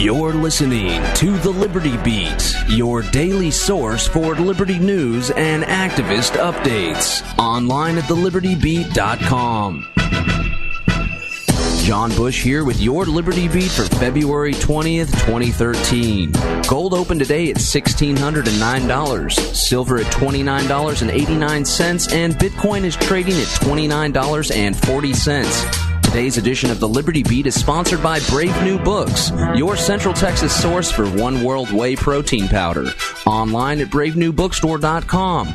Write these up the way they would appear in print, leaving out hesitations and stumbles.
You're listening to The Liberty Beat, your daily source for liberty news and activist updates. Online at thelibertybeat.com. John Bush here with your Liberty Beat for February 20th, 2013. Gold opened today at $1,609, silver at $29.89, and Bitcoin is trading at $29.40. Today's edition of the Liberty Beat is sponsored by Brave New Books, your Central Texas source for One World Whey protein powder. Online at bravenewbookstore.com.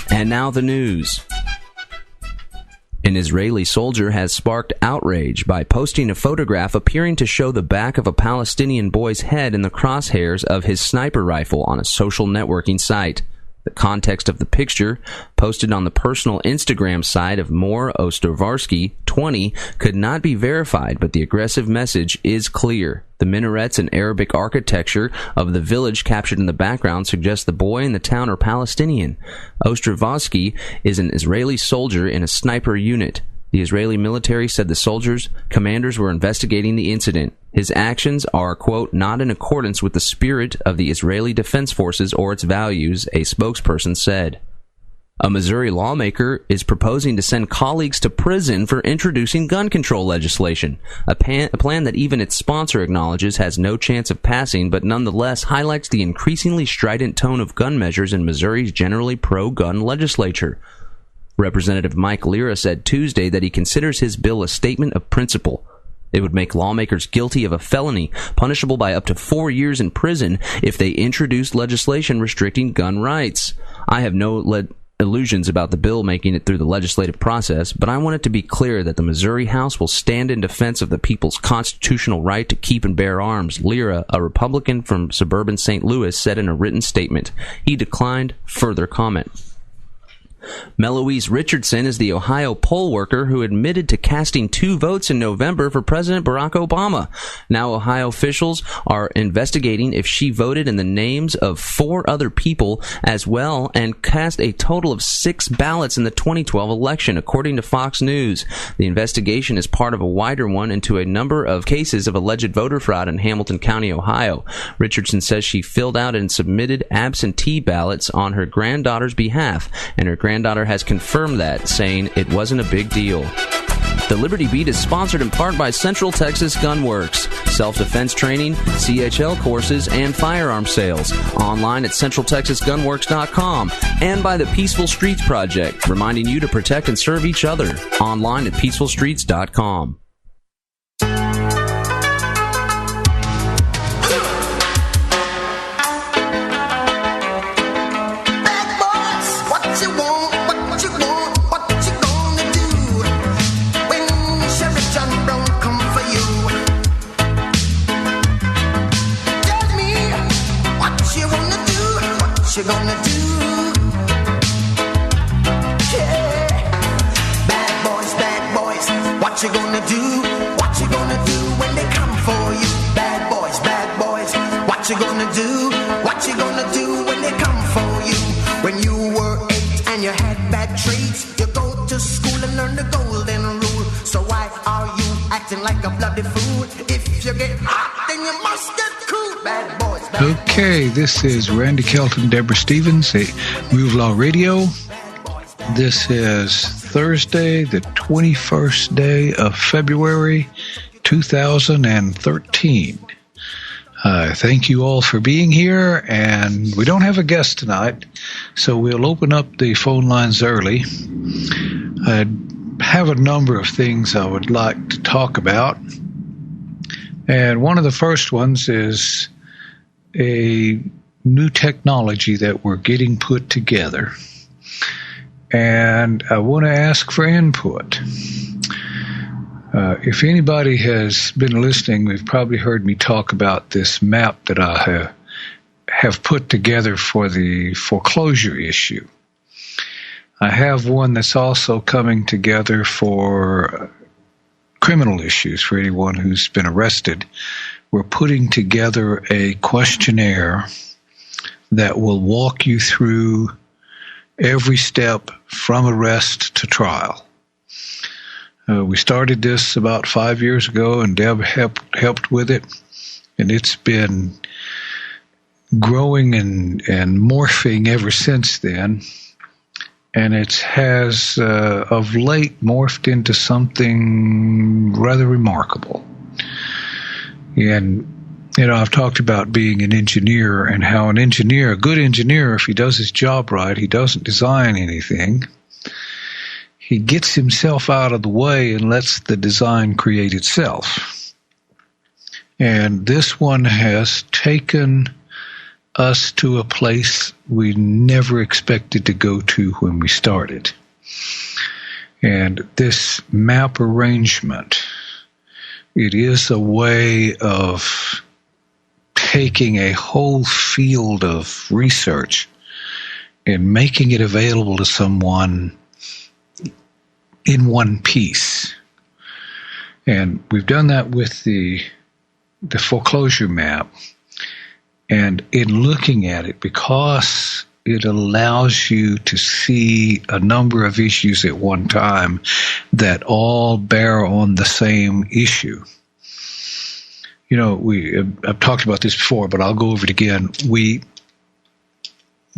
And now the news. An Israeli soldier has sparked outrage by posting a photograph appearing to show the back of a Palestinian boy's head in the crosshairs of his sniper rifle on a social networking site. The context of the picture, posted on the personal Instagram site of Mor Ostrovarsky, 20, could not be verified, but the aggressive message is clear. The minarets and Arabic architecture of the village captured in the background suggest the boy and the town are Palestinian. Ostrovarsky is an Israeli soldier in a sniper unit. The Israeli military said the commanders were investigating the incident. His actions are, quote, not in accordance with the spirit of the Israeli Defense Forces or its values, a spokesperson said. A Missouri lawmaker is proposing to send colleagues to prison for introducing gun control legislation, a plan that even its sponsor acknowledges has no chance of passing, but nonetheless highlights the increasingly strident tone of gun measures in Missouri's generally pro-gun legislature. Representative Mike Lira said Tuesday that he considers his bill a statement of principle. It would make lawmakers guilty of a felony, punishable by up to 4 years in prison if they introduced legislation restricting gun rights. I have no illusions about the bill making it through the legislative process, but I want it to be clear that the Missouri House will stand in defense of the people's constitutional right to keep and bear arms, Lira, a Republican from suburban St. Louis, said in a written statement. He declined further comment. Meloise Richardson is the Ohio poll worker who admitted to casting 2 votes in November for President Barack Obama. Now Ohio officials are investigating if she voted in the names of 4 other people as well and cast a total of 6 ballots in the 2012 election, according to Fox News. The investigation is part of a wider one into a number of cases of alleged voter fraud in Hamilton County, Ohio. Richardson says she filled out and submitted absentee ballots on her granddaughter's behalf, and her granddaughter has confirmed that, saying it wasn't a big deal. The Liberty Beat is sponsored in part by Central Texas Gun Works, self-defense training, CHL courses, and firearm sales. Online at centraltexasgunworks.com, and by the Peaceful Streets Project, reminding you to protect and serve each other. Online at peacefulstreets.com. You gonna do? Yeah. Bad boys, what you gonna do? What you gonna do when they come for you? Bad boys, what you gonna do? What you gonna do when they come for you? When you were 8 and you had bad traits, you go to school and learn the golden rule. So why are you acting like a bloody fool? If you get hot, then you must get cool. Bad boys. Okay, this is Randy Kelton, Deborah Stevens, a Move Law Radio. This is Thursday, the 21st day of February, 2013. Thank you all for being here, and we don't have a guest tonight, so we'll open up the phone lines early. I have a number of things I would like to talk about, and one of the first ones is a new technology that we're getting put together, and I want to ask for input. If anybody has been listening, we've probably heard me talk about this map that I have put together for the foreclosure issue. I have one that's also coming together for criminal issues, for anyone who's been arrested. We're putting together a questionnaire that will walk you through every step from arrest to trial. We started this about 5 years ago, and Deb helped with it. and it's been growing and morphing ever since then. And it has, of late, morphed into something rather remarkable. And, I've talked about being an engineer and how an engineer, a good engineer, if he does his job right, he doesn't design anything. He gets himself out of the way and lets the design create itself. And this one has taken us to a place we never expected to go to when we started. And this map arrangement, it is a way of taking a whole field of research and making it available to someone in one piece. And we've done that with the foreclosure map. And in looking at it, because it allows you to see a number of issues at one time that all bear on the same issue. I've talked about this before, but I'll go over it again. We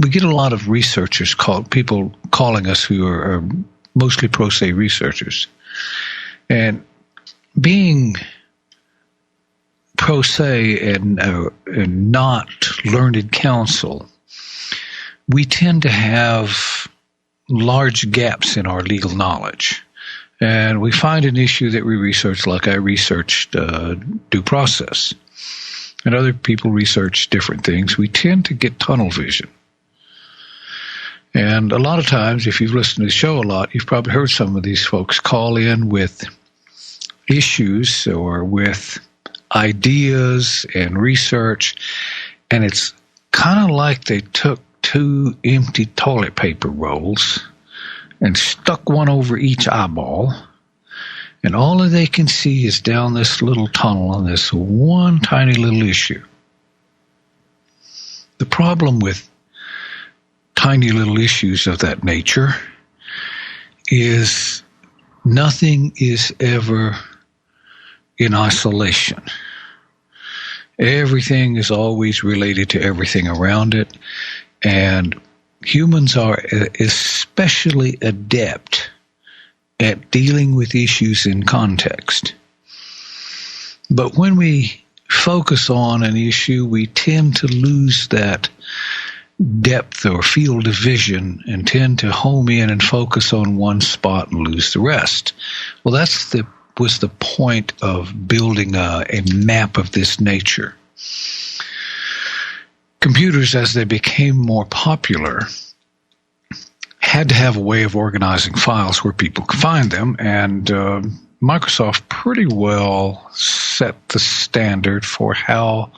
get a lot of researchers, people calling us who are mostly pro se researchers. And being pro se and not learned counsel, we tend to have large gaps in our legal knowledge. And we find an issue that we research, like I researched due process, and other people research different things. We tend to get tunnel vision. And a lot of times, if you've listened to the show a lot, you've probably heard some of these folks call in with issues or with ideas and research, and it's kind of like they took 2 empty toilet paper rolls and stuck one over each eyeball, and all that they can see is down this little tunnel on this one tiny little issue. The problem with tiny little issues of that nature is nothing is ever in isolation. Everything is always related to everything around it, and humans are especially adept at dealing with issues in context. But when we focus on an issue, we tend to lose that depth or field of vision and tend to home in and focus on one spot and lose the rest. Well, was the point of building a map of this nature. Computers, as they became more popular, had to have a way of organizing files where people could find them, and Microsoft pretty well set the standard for how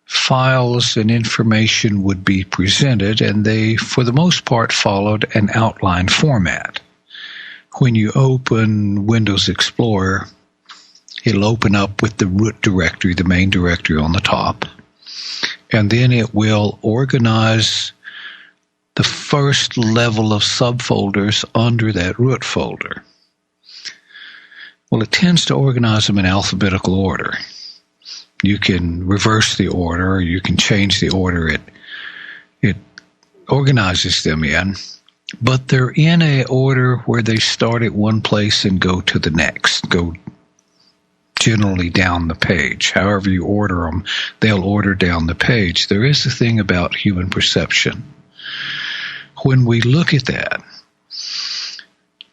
files and information would be presented, and they, for the most part, followed an outline format. When you open Windows Explorer, it'll open up with the root directory, the main directory on the top, and then it will organize the first level of subfolders under that root folder. Well, it tends to organize them in alphabetical order. You can reverse the order, or you can change the order it organizes them in, but they're in a order where they start at one place and go to the next, go generally down the page. However you order them, they'll order down the page. There is a thing about human perception. When we look at that,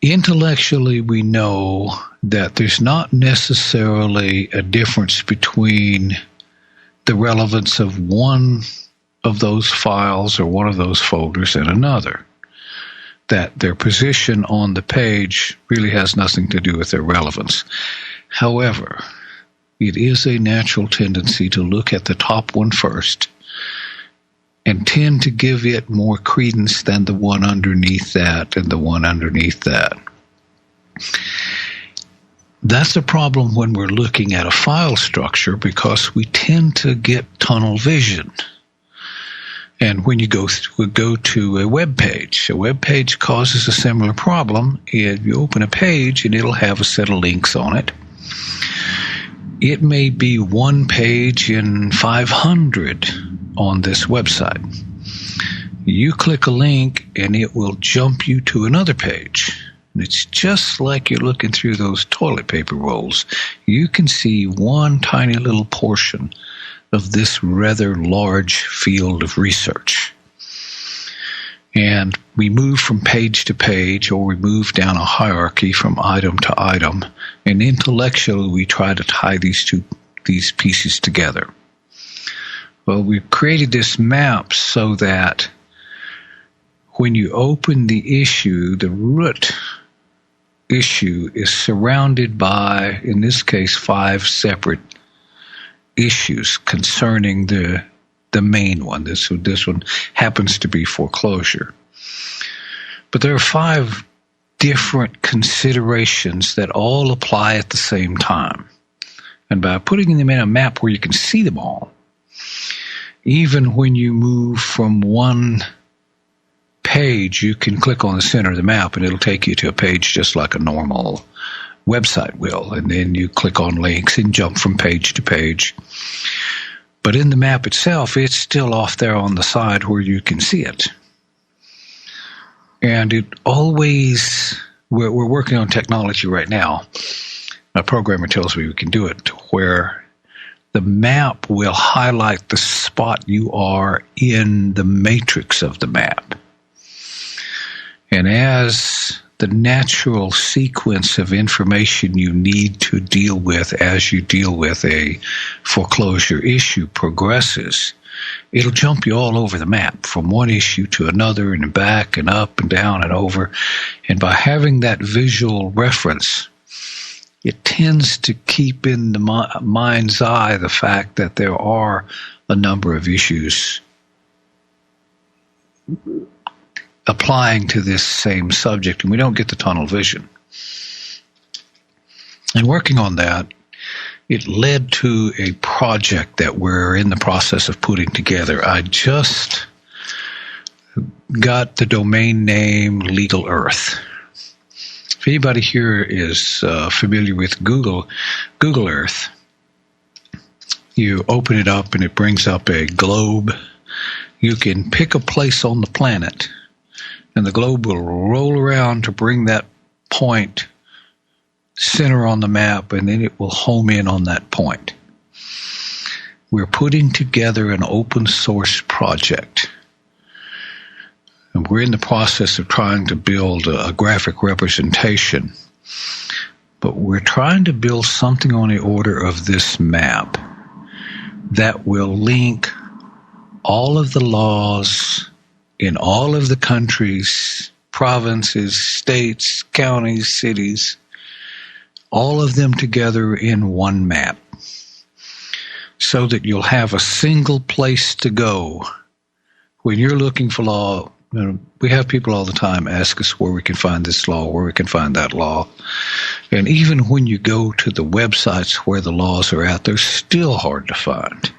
intellectually we know that there's not necessarily a difference between the relevance of one of those files or one of those folders and another. That their position on the page really has nothing to do with their relevance. However, it is a natural tendency to look at the top one first and tend to give it more credence than the one underneath that and the one underneath that. That's a problem when we're looking at a file structure, because we tend to get tunnel vision. And when you go to a web page causes a similar problem. You open a page and it'll have a set of links on it. It may be one page in 500 on this website. You click a link and it will jump you to another page. And it's just like you're looking through those toilet paper rolls. You can see one tiny little portion of this rather large field of research. And we move from page to page, or we move down a hierarchy from item to item, and intellectually we try to tie these pieces together. Well, we've created this map so that when you open the issue, the root issue is surrounded by, in this case, 5 separate issues concerning the main one. This one happens to be foreclosure. But there are 5 different considerations that all apply at the same time. And by putting them in a map where you can see them all, even when you move from one page, you can click on the center of the map and it'll take you to a page just like a normal website will. And then you click on links and jump from page to page. But in the map itself, it's still off there on the side where you can see it. And it always, we're working on technology right now. My programmer tells me we can do it, where the map will highlight the spot you are in the matrix of the map. And as the natural sequence of information you need to deal with as you deal with a foreclosure issue progresses, it'll jump you all over the map from one issue to another and back and up and down and over. And by having that visual reference, it tends to keep in the mind's eye the fact that there are a number of issues applying to this same subject, and we don't get the tunnel vision. And working on that, it led to a project that we're in the process of putting together. I just got the domain name Legal Earth. If anybody here is familiar with Google Earth, you open it up and it brings up a globe. You can pick a place on the planet, and the globe will roll around to bring that point center on the map, and then it will home in on that point. We're putting together an open source project, and we're in the process of trying to build a graphic representation, but we're trying to build something on the order of this map that will link all of the laws in all of the countries, provinces, states, counties, cities, all of them together in one map, so that you'll have a single place to go when you're looking for law. You know, we have people all the time ask us where we can find this law, where we can find that law. And even when you go to the websites where the laws are at, they're still hard to find.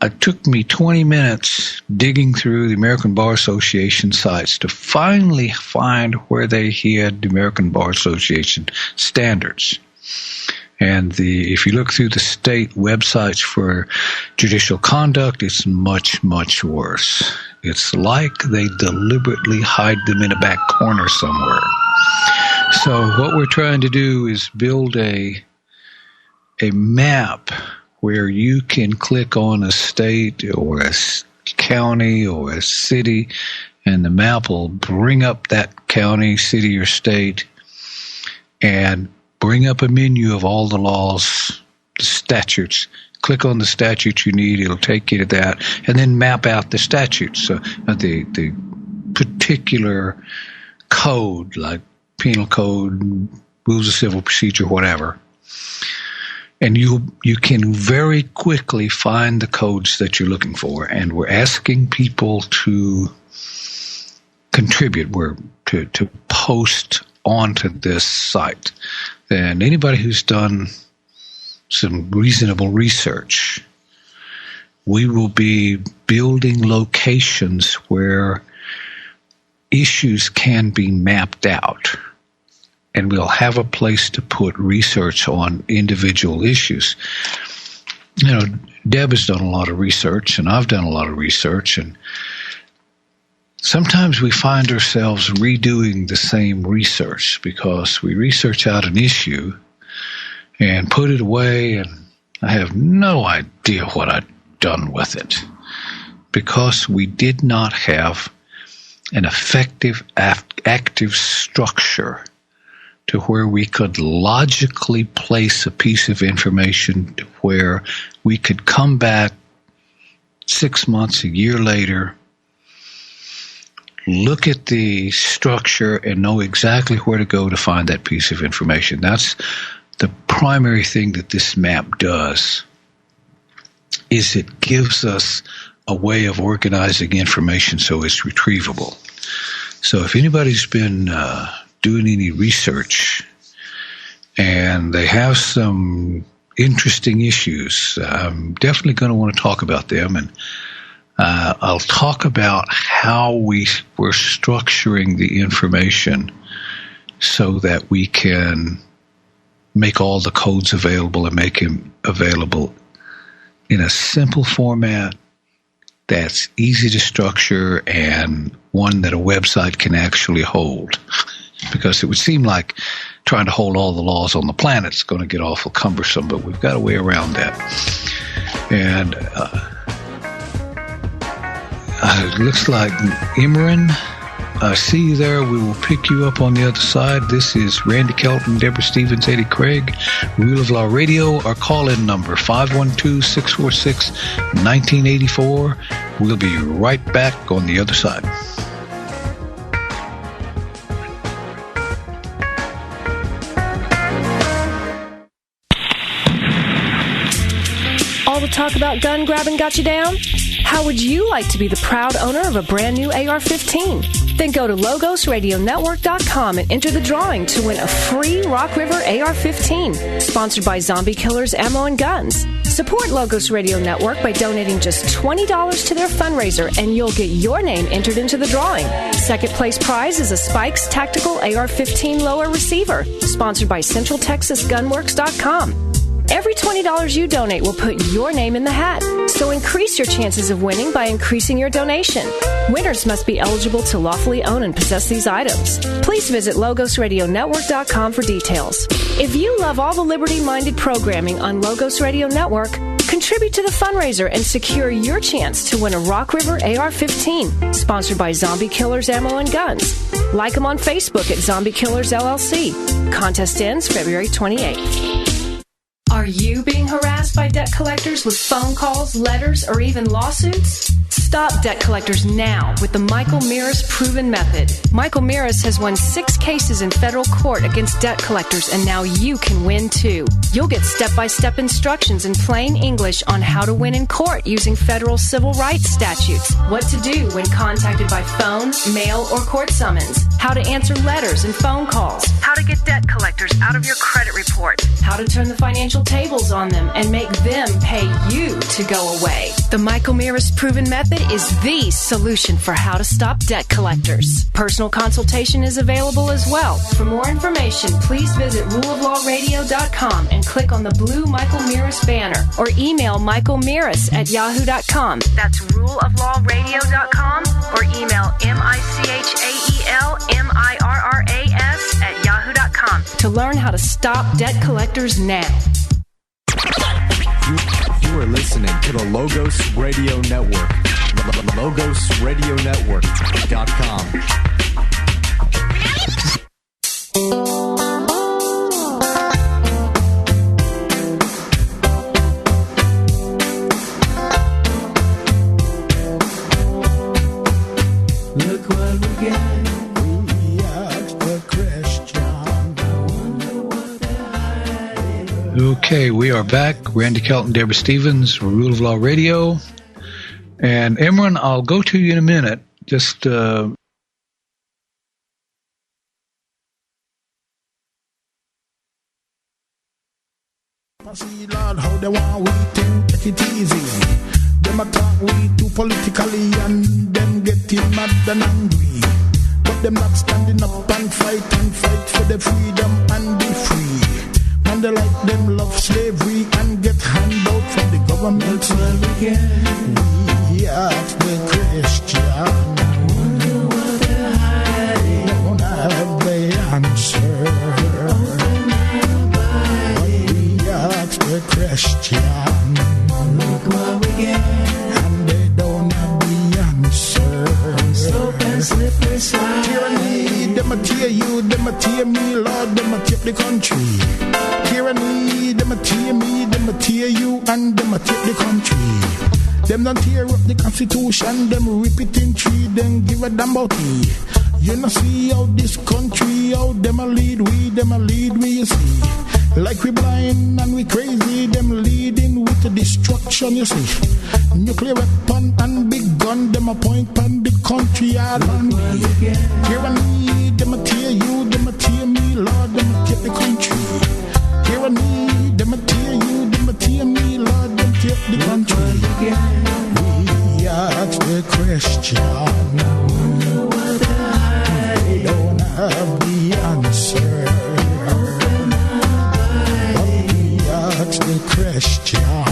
It took me 20 minutes digging through the American Bar Association sites to finally find where they had the American Bar Association standards. And if you look through the state websites for judicial conduct, it's much, much worse. It's like they deliberately hide them in a back corner somewhere. So what we're trying to do is build a map where you can click on a state or a county or a city, and the map will bring up that county, city, or state, and bring up a menu of all the laws, the statutes. Click on the statute you need, it'll take you to that, and then map out the statutes. So the particular code, like penal code, rules of civil procedure, whatever. And you can very quickly find the codes that you're looking for. And we're asking people to contribute, to post onto this site. And anybody who's done some reasonable research, we will be building locations where issues can be mapped out. and we'll have a place to put research on individual issues. You know, Deb has done a lot of research, and I've done a lot of research, and sometimes we find ourselves redoing the same research because we research out an issue and put it away, and I have no idea what I've done with it because we did not have an effective, active structure to where we could logically place a piece of information to where we could come back 6 months, a year later, look at the structure and know exactly where to go to find that piece of information. That's the primary thing that this map does, is it gives us a way of organizing information so it's retrievable. So if anybody's been doing any research and they have some interesting issues, I'm definitely going to want to talk about them, and I'll talk about how we're structuring the information so that we can make all the codes available and make them available in a simple format that's easy to structure and one that a website can actually hold. Because it would seem like trying to hold all the laws on the planet is going to get awful cumbersome, but we've got a way around that. And it looks like Imran, I see you there. We will pick you up on the other side. This is Randy Kelton, Deborah Stevens, Eddie Craig, Rule of Law Radio. Our call-in number, 512-646-1984. We'll be right back on the other side. All the talk about gun grabbing got you down? How would you like to be the proud owner of a brand new AR-15? Then go to LogosRadioNetwork.com and enter the drawing to win a free Rock River AR-15, sponsored by Zombie Killers Ammo and Guns. Support Logos Radio Network by donating just $20 to their fundraiser, and you'll get your name entered into the drawing. Second place prize is a Spikes Tactical AR-15 Lower Receiver, sponsored by CentralTexasGunworks.com. Every $20 you donate will put your name in the hat, so increase your chances of winning by increasing your donation. Winners must be eligible to lawfully own and possess these items. Please visit LogosRadioNetwork.com for details. If you love all the liberty-minded programming on Logos Radio Network, contribute to the fundraiser and secure your chance to win a Rock River AR-15, sponsored by Zombie Killers Ammo and Guns. Like them on Facebook at Zombie Killers LLC. Contest ends February 28th. Are you being harassed by debt collectors with phone calls, letters, or even lawsuits? Stop debt collectors now with the Michael Mirris Proven Method. Michael Mirris has won 6 cases in federal court against debt collectors, and now you can win too. You'll get step-by-step instructions in plain English on how to win in court using federal civil rights statutes, what to do when contacted by phone, mail, or court summons, how to answer letters and phone calls, how to get debt collectors out of your credit report, how to turn the financial tables on them and make them pay you to go away. The Michael Mirris Proven Method is the solution for how to stop debt collectors. Personal consultation is available as well. For more information, please visit ruleoflawradio.com and click on the blue Michael Mirris banner, or email michaelmirris@yahoo.com. That's ruleoflawradio.com, or email michaelmirras@yahoo.com to learn how to stop debt collectors now. You are listening to the Logos Radio Network. LogosRadioNetwork.com. Look what we got. We asked for Christian. I wonder what they're hiding. Okay, we are back. Randy Kelton, Deborah Stevens, Rule of Law Radio. And Imran, I'll go to you in a minute. Just I see, Lord, how they want we think, take it easy. Them attack we too politically and them getting mad and angry. But them not standing up and fight for their freedom and be free. And they like them love slavery and get handout from the government. We ask the Christian, don't have the answer. We ask the Christian, look what we get, and they don't have the answer. Slope and slippery slide. Tyranny, them a tear you, them a tear me, Lord, them a take the country. Tyranny, them a tear me, them a tear you, and them a take the country. Them don't tear up the Constitution, them rip it in three, then give a damn about me. You know see how this country, how them a lead we, you see. Like we blind and we crazy, them leading with the destruction, you see. Nuclear weapon and big gun, them a point and big country all on me. Tyranny, them a tear you, them a tear me, Lord, them a take the country. Tyranny, them a tear you, them a tear me, Lord, them take the country. We ask the Christian, they don't have the answer. Ask the Christian,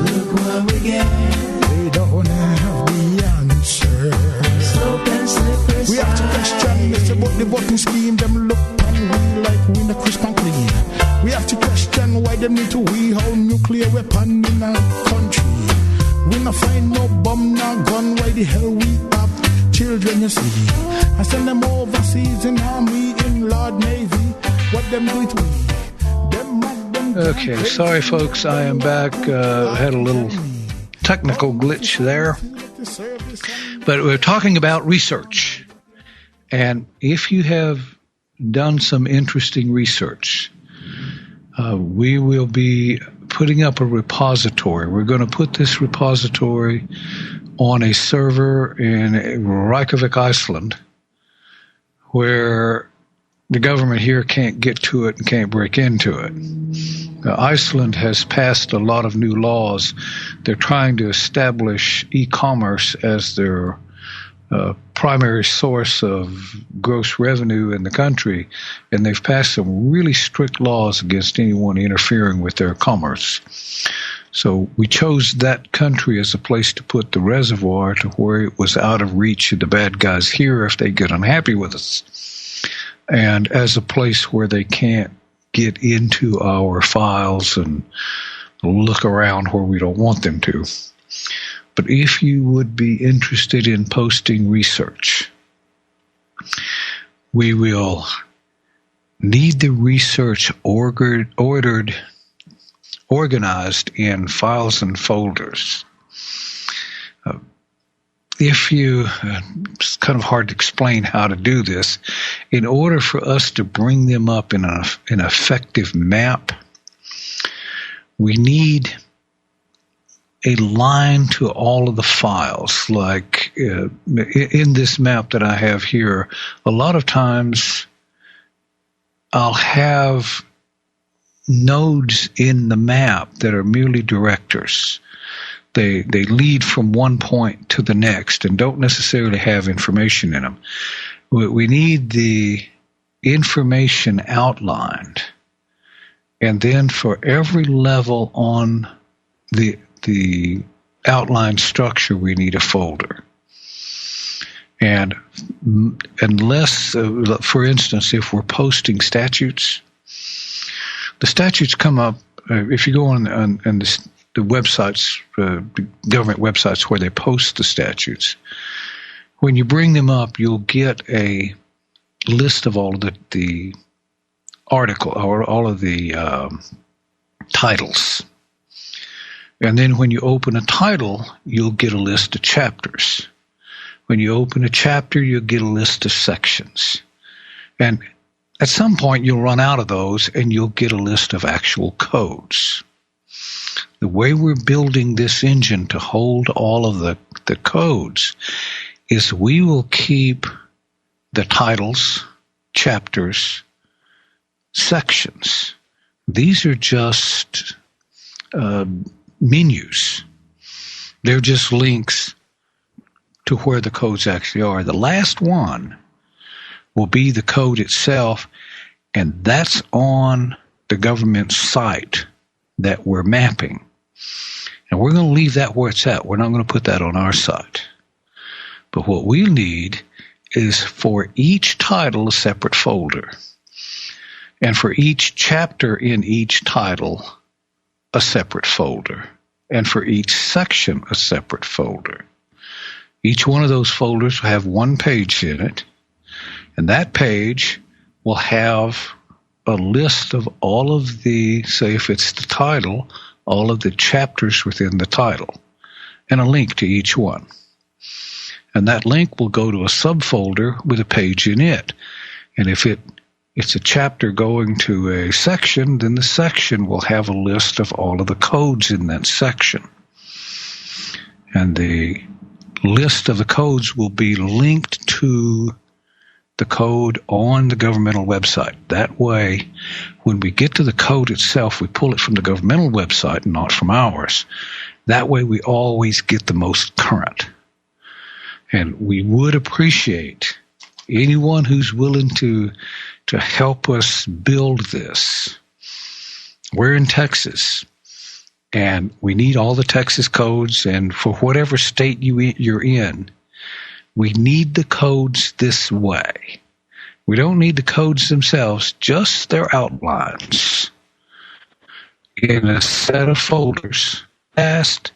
look what we get. They don't have the answer. We have to question this about the voting scheme. Them look and we like we in the crisp and clean. We have to question why them need to we hold nuclear weapon in our country. We not find no bomb, no gun. Why the hell we have children, you see? I send them overseas in army, in Lord Navy. What them do it we? Okay, sorry folks, I am back. Had a little technical glitch there. But we're talking about research. And if you have done some interesting research, we will be putting up a repository. We're going to put this repository on a server in Reykjavik, Iceland, where the government here can't get to it and can't break into it. Iceland has passed a lot of new laws. They're trying to establish e-commerce as their primary source of gross revenue in the country, and they've passed some really strict laws against anyone interfering with their commerce. So we chose that country as a place to put the reservoir to where it was out of reach of the bad guys here if they get unhappy with us, and as a place where they can't get into our files and look around where we don't want them to. But if you would be interested in posting research, we will need the research organized in files and folders. If you, it's kind of hard to explain how to do this. In order for us to bring them up in an effective map, we need a line to all of the files. Like in this map that I have here, a lot of times I'll have nodes in the map that are merely directors. They lead from one point to the next and don't necessarily have information in them. We need the information outlined, and then for every level on the outline structure, we need a folder. And unless, for instance, if we're posting statutes, the statutes come up, if you go on the websites, government websites where they post the statutes, when you bring them up, you'll get a list of all of the article or all of the titles. And then when you open a title, you'll get a list of chapters. When you open a chapter, you'll get a list of sections. And at some point, you'll run out of those, and you'll get a list of actual codes. The way we're building this engine to hold all of the codes is we will keep the titles, chapters, sections. These are just menus. They're just links to where the codes actually are. The last one will be the code itself, and that's on the government site that we're mapping. And we're going to leave that where it's at. We're not going to put that on our site. But what we need is for each title a separate folder. And for each chapter in each title, a separate folder. And for each section, a separate folder. Each one of those folders will have one page in it. And that page will have a list of all of the, say if it's the title, all of the chapters within the title, and a link to each one. And that link will go to a subfolder with a page in it. And if it's a chapter going to a section, then the section will have a list of all of the codes in that section. And the list of the codes will be linked to the code on the governmental website. That way, when we get to the code itself, we pull it from the governmental website and not from ours. That way, we always get the most current. And we would appreciate anyone who's willing to help us build this. We're in Texas, and we need all the Texas codes, and for whatever state you're in, we need the codes this way. We don't need the codes themselves, just their outlines in a set of folders. Last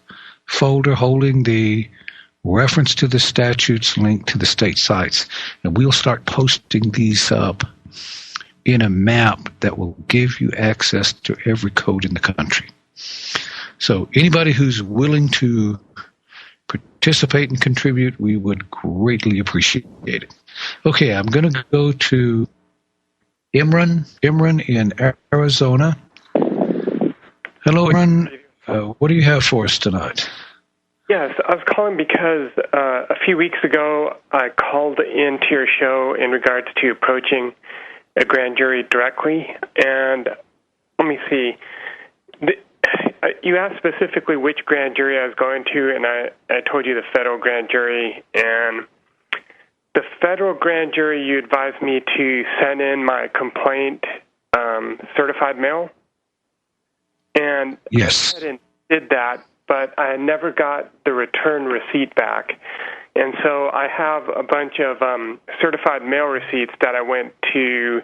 folder holding the reference to the statutes linked to the state sites. And we'll start posting these up in a map that will give you access to every code in the country. So anybody who's willing to participate and contribute, we would greatly appreciate it. Okay, I'm going to go to Imran in Arizona. Hello, Imran. What do you have for us tonight? Yes, I was calling because a few weeks ago I called into your show in regards to approaching a grand jury directly, and let me see. You asked specifically which grand jury I was going to, and I told you the federal grand jury. And the federal grand jury, you advised me to send in my complaint certified mail. And yes, I went ahead and did that, but I never got the return receipt back. And so I have a bunch of certified mail receipts that I went to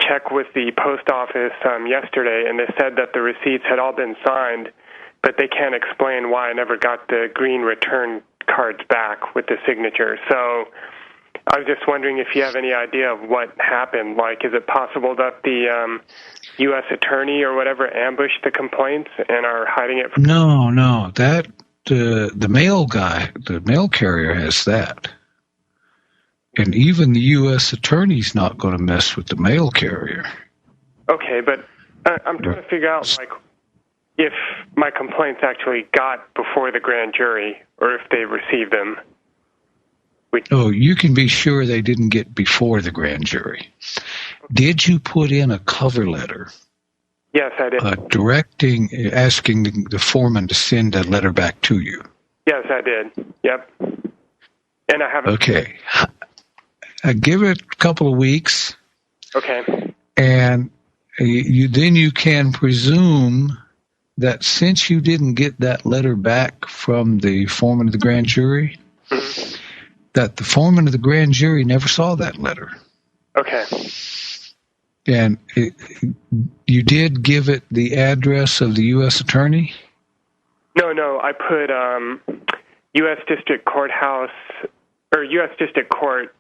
check with the post office yesterday, and they said that the receipts had all been signed, but they can't explain why I never got the green return cards back with the signature. So I was just wondering if you have any idea of what happened. Like, is it possible that the U.S. attorney or whatever ambushed the complaints and are hiding it from... No, that the mail guy, the mail carrier has that. And even the U.S. attorney's not going to mess with the mail carrier. Okay, but I'm trying to figure out, like, if my complaints actually got before the grand jury or if they received them. Oh, you can be sure they didn't get before the grand jury. Did you put in a cover letter? Yes, I did. Asking the foreman to send a letter back to you? Yes, I did. Yep. And I haven't... Okay. Give it a couple of weeks. Okay. And you can presume that since you didn't get that letter back from the foreman of the grand jury, that the foreman of the grand jury never saw that letter. Okay. And you did give it the address of the U.S. attorney? No, I put U.S. District Courthouse, or U.S. District Court,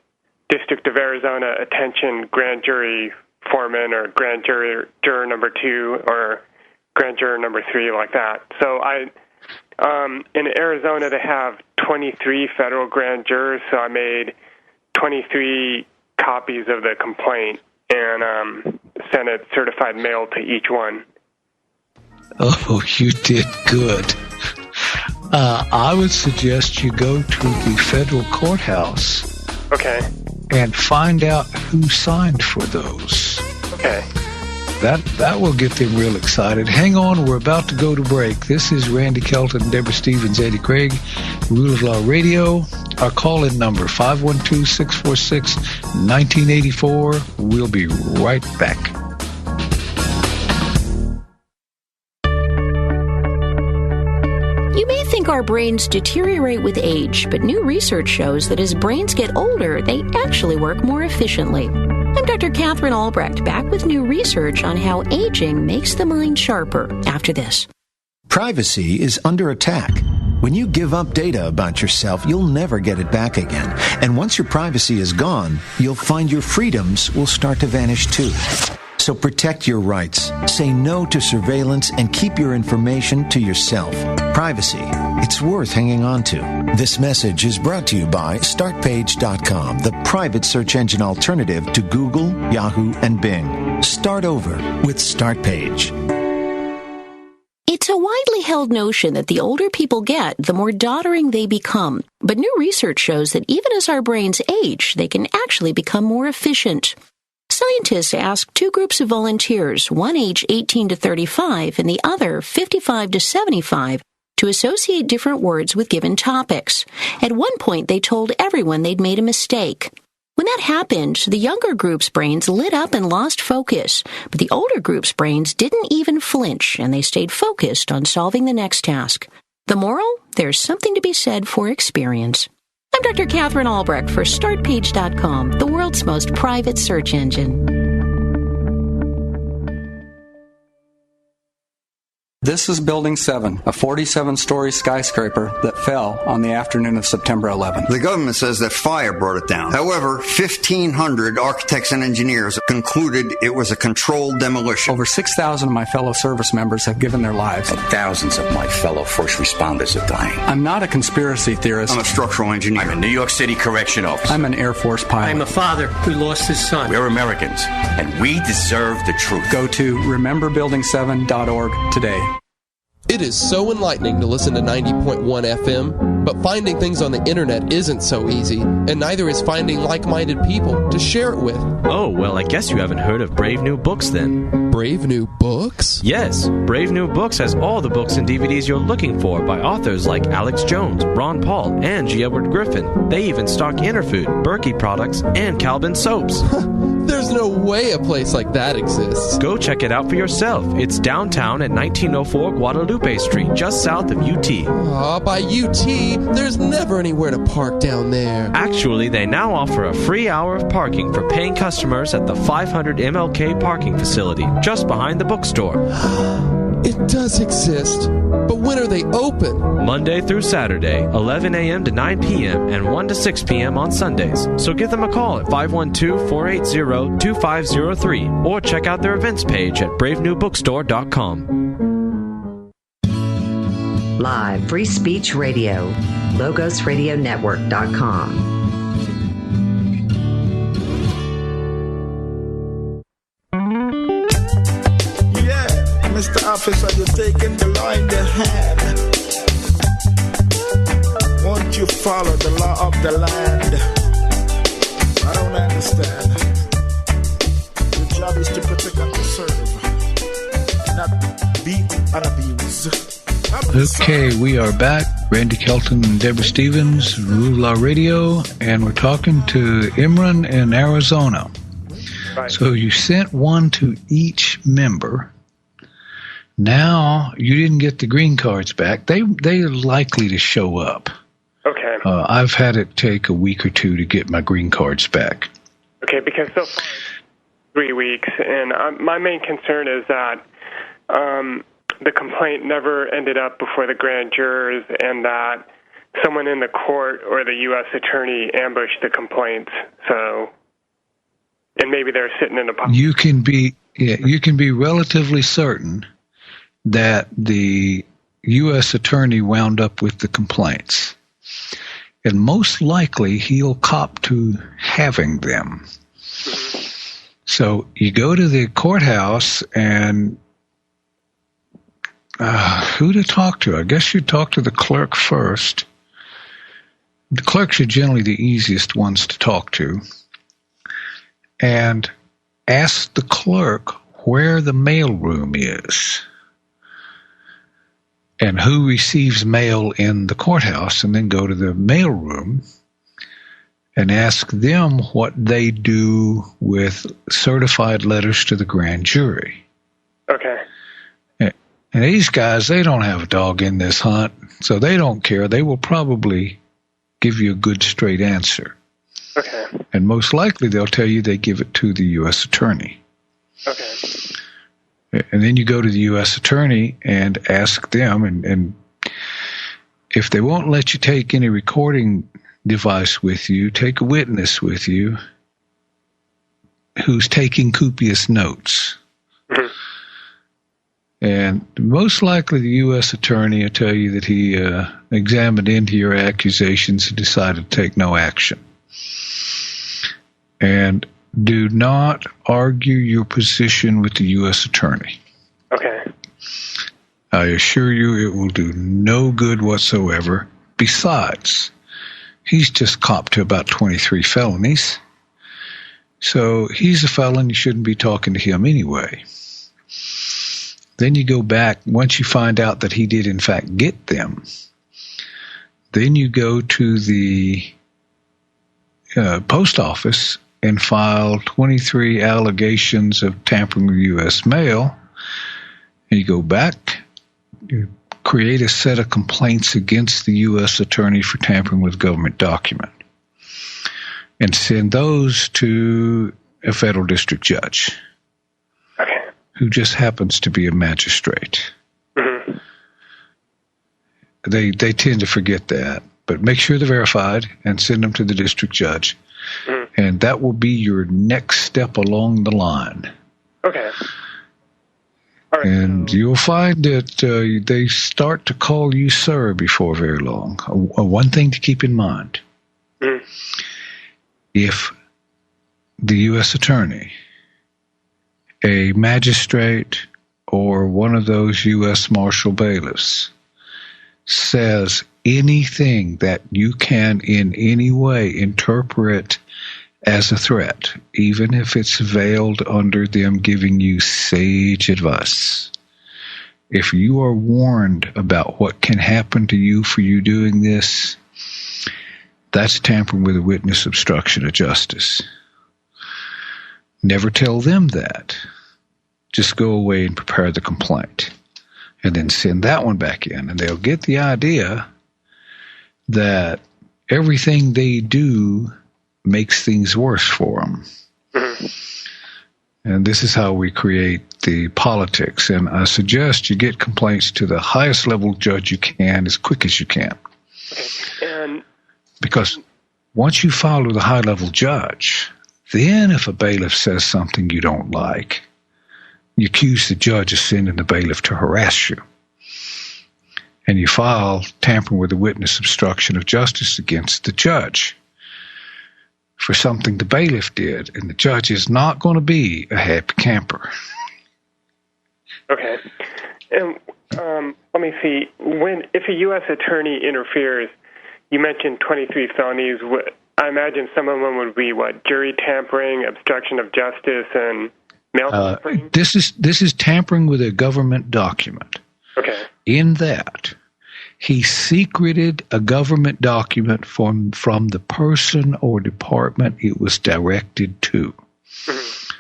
District of Arizona, attention, grand jury foreman, or grand juror number 2, or grand juror number 3, like that. So in Arizona, they have 23 federal grand jurors, so I made 23 copies of the complaint and sent it certified mail to each one. Oh, you did good. I would suggest you go to the federal courthouse. Okay. And find out who signed for those. Okay. that will get them real excited. Hang on, we're about to go to break. This is Randy Kelton, Deborah Stevens, Eddie Craig, Rule of Law Radio. Our call-in number, 512-646-1984. We'll be right back. You may think our brains deteriorate with age, but new research shows that as brains get older, they actually work more efficiently. I'm Dr. Catherine Albrecht, back with new research on how aging makes the mind sharper after this. Privacy is under attack. When you give up data about yourself, you'll never get it back again. And once your privacy is gone, you'll find your freedoms will start to vanish too. So protect your rights, say no to surveillance, and keep your information to yourself. Privacy, it's worth hanging on to. This message is brought to you by StartPage.com, the private search engine alternative to Google, Yahoo, and Bing. Start over with StartPage. It's a widely held notion that the older people get, the more doddering they become. But new research shows that even as our brains age, they can actually become more efficient. Scientists asked two groups of volunteers, one age 18 to 35 and the other 55 to 75, to associate different words with given topics. At one point, they told everyone they'd made a mistake. When that happened, the younger group's brains lit up and lost focus, but the older group's brains didn't even flinch, and they stayed focused on solving the next task. The moral? There's something to be said for experience. I'm Dr. Catherine Albrecht for StartPage.com, the world's most private search engine. This is Building 7, a 47-story skyscraper that fell on the afternoon of September 11th. The government says that fire brought it down. However, 1,500 architects and engineers concluded it was a controlled demolition. Over 6,000 of my fellow service members have given their lives. And thousands of my fellow first responders are dying. I'm not a conspiracy theorist. I'm a structural engineer. I'm a New York City correction officer. I'm an Air Force pilot. I'm a father who lost his son. We're Americans, and we deserve the truth. Go to rememberbuilding7.org today. It is so enlightening to listen to 90.1 FM, but finding things on the internet isn't so easy, and neither is finding like-minded people to share it with. Oh, well, I guess you haven't heard of Brave New Books then. Brave New Books? Yes, Brave New Books has all the books and DVDs you're looking for by authors like Alex Jones, Ron Paul, and G. Edward Griffin. They even stock Interfood, Berkey products, and Calvin soaps. There's no way a place like that exists. Go check it out for yourself. It's downtown at 1904 Guadalupe Street, just south of UT. By UT, there's never anywhere to park down there. Actually, they now offer a free hour of parking for paying customers at the 500 MLK parking facility, just behind the bookstore. It does exist, but when are they open? Monday through Saturday, 11 a.m. to 9 p.m. and 1 to 6 p.m. on Sundays. So give them a call at 512-480-2503 or check out their events page at bravenewbookstore.com. Live Free Speech Radio, LogosRadioNetwork.com. Mr. Officer, you're taking the law in the hand. Won't you follow the law of the land? I don't understand. Your job is to protect and to serve, not beat and abuse. Okay, we are back. Randy Kelton and Deborah Stevens, Rule Law Radio, and we're talking to Imran in Arizona. Right. So you sent one to each member. Now you didn't get the green cards back. They're likely to show up. Okay. I've had it take a week or two to get my green cards back. Okay, because so far 3 weeks, and my main concern is that the complaint never ended up before the grand jurors, and that someone in the court or the U.S. attorney ambushed the complaints. So, and maybe they're sitting in a pocket. You can be relatively certain that the U.S. attorney wound up with the complaints. And most likely he'll cop to having them. So you go to the courthouse and who to talk to? I guess you talk to the clerk first. The clerks are generally the easiest ones to talk to. And ask the clerk where the mailroom is and who receives mail in the courthouse, and then go to the mailroom and ask them what they do with certified letters to the grand jury. Okay. And these guys, they don't have a dog in this hunt, so they don't care. They will probably give you a good, straight answer. Okay. And most likely they'll tell you they give it to the U.S. attorney. Okay. And then you go to the U.S. attorney and ask them, and if they won't let you take any recording device with you, take a witness with you who's taking copious notes. Mm-hmm. And most likely the U.S. attorney will tell you that he examined into your accusations and decided to take no action. And do not argue your position with the U.S. attorney. Okay. I assure you it will do no good whatsoever. Besides, he's just copped to about 23 felonies. So he's a felon. You shouldn't be talking to him anyway. Then you go back, once you find out that he did in fact get them, then you go to the post office and file 23 allegations of tampering with U.S. mail. And you go back, you create a set of complaints against the U.S. attorney for tampering with government document, and send those to a federal district judge. Okay. Who just happens to be a magistrate. Mm-hmm. They tend to forget that, but make sure they're verified and send them to the district judge. Mm-hmm. And that will be your next step along the line. Okay. All right. And you'll find that they start to call you sir before very long. One thing to keep in mind. Mm-hmm. If the U.S. attorney, a magistrate, or one of those U.S. Marshal bailiffs says anything that you can in any way interpret as a threat, even if it's veiled under them giving you sage advice, if you are warned about what can happen to you for you doing this, that's tampering with a witness, obstruction of justice. Never tell them that. Just go away and prepare the complaint. And then send that one back in. And they'll get the idea that everything they do makes things worse for them. Mm-hmm. And this is how we create the politics. And I suggest you get complaints to the highest level judge you can as quick as you can. Okay. Because once you file with a high level judge, then if a bailiff says something you don't like, you accuse the judge of sending the bailiff to harass you. And you file tampering with a witness, obstruction of justice against the judge for something the bailiff did. And the judge is not going to be a happy camper. Okay. And let me see. If a U.S. attorney interferes, you mentioned 23 felonies. I imagine some of them would be jury tampering, obstruction of justice, and mail tampering? This is tampering with a government document. Okay. In that, he secreted a government document from the person or department it was directed to. Mm-hmm.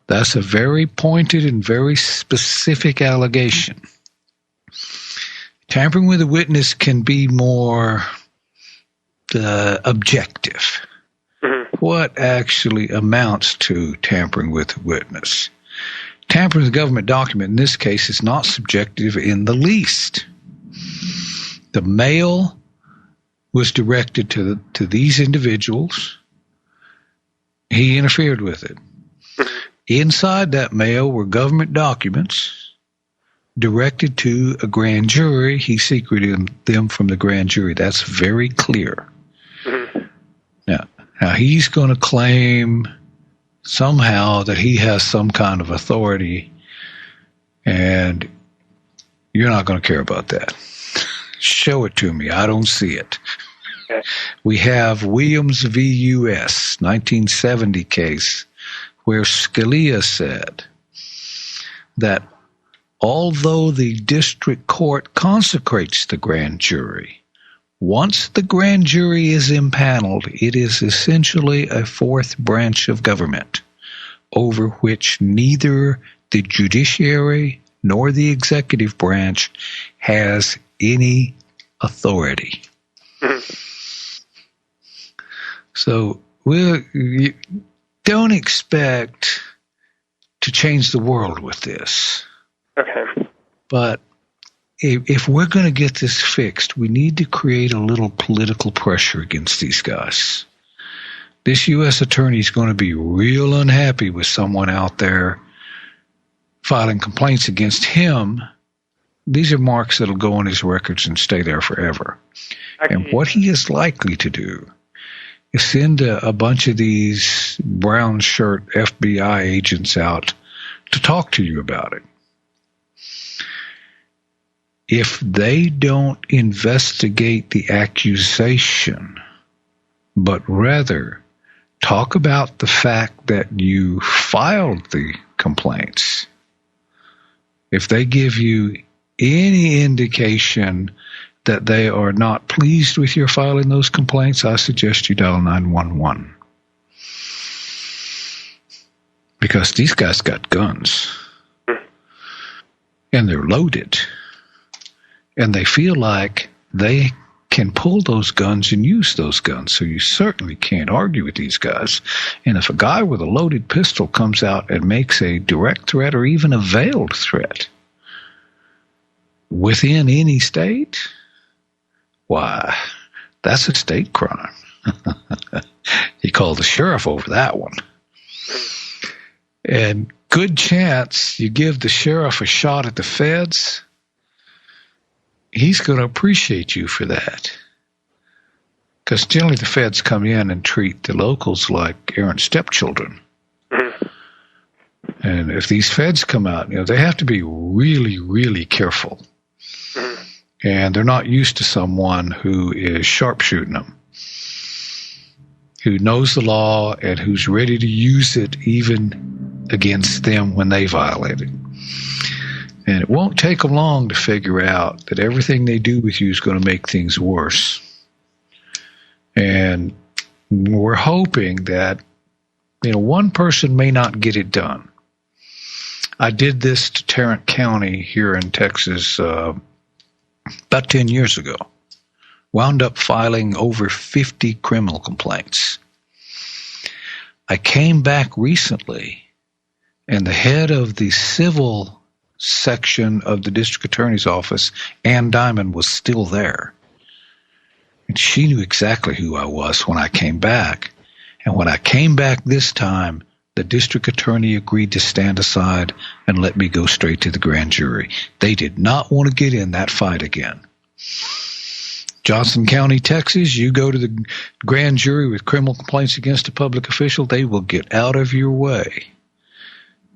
That's a very pointed and very specific allegation. Tampering with a witness can be more objective. Mm-hmm. What actually amounts to tampering with a witness? Tampering with a government document, in this case, is not subjective in the least. The mail was directed to these individuals. He interfered with it. Mm-hmm. Inside that mail were government documents directed to a grand jury. He secreted them from the grand jury. That's very clear. Mm-hmm. Now he's going to claim somehow that he has some kind of authority, and you're not going to care about that. Show it to me. I don't see it. Okay. We have Williams v. U.S., 1970 case, where Scalia said, that although the district court consecrates the grand jury, once the grand jury is impaneled, it is essentially a fourth branch of government over which neither the judiciary nor the executive branch has any authority. So you don't expect to change the world with this. Okay. But if we're going to get this fixed, we need to create a little political pressure against these guys. This U.S. attorney is going to be real unhappy with someone out there filing complaints against him. These are marks that will go on his records and stay there forever. And what he is likely to do is send a bunch of these brown shirt FBI agents out to talk to you about it. If they don't investigate the accusation, but rather talk about the fact that you filed the complaints, if they give you any indication that they are not pleased with your filing those complaints, I suggest you dial 911. Because these guys got guns. And they're loaded. And they feel like they can pull those guns and use those guns. So you certainly can't argue with these guys. And if a guy with a loaded pistol comes out and makes a direct threat or even a veiled threat within any state, why, that's a state crime. You call the sheriff over that one. And good chance you give the sheriff a shot at the feds, he's going to appreciate you for that. Because generally the feds come in and treat the locals like errant stepchildren. And if these feds come out, they have to be really, really careful. And they're not used to someone who is sharpshooting them, who knows the law and who's ready to use it even against them when they violate it. And it won't take them long to figure out that everything they do with you is going to make things worse. And we're hoping that, one person may not get it done. I did this to Tarrant County here in Texas about 10 years ago. Wound up filing over 50 criminal complaints. I came back recently, and the head of the civil section of the district attorney's office, Ann Diamond, was still there. And she knew exactly who I was when I came back. And when I came back this time, the district attorney agreed to stand aside and let me go straight to the grand jury. They did not want to get in that fight again. Johnson County, Texas, you go to the grand jury with criminal complaints against a public official, they will get out of your way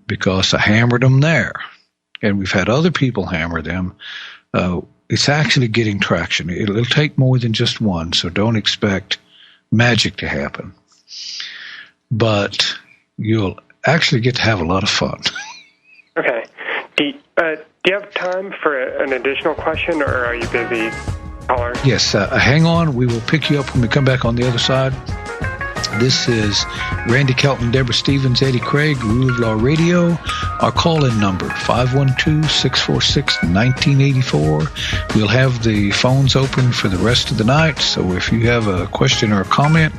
because I hammered them there. And we've had other people hammer them. It's actually getting traction. It'll take more than just one, so don't expect magic to happen. But you'll actually get to have a lot of fun. Okay. Do you have time for an additional question, or are you busy, caller? Yes. Hang on. We will pick you up when we come back on the other side. This is Randy Kelton, Deborah Stevens, Eddie Craig, Rule of Law Radio. Our call-in number, 512-646-1984. We'll have the phones open for the rest of the night, so if you have a question or a comment,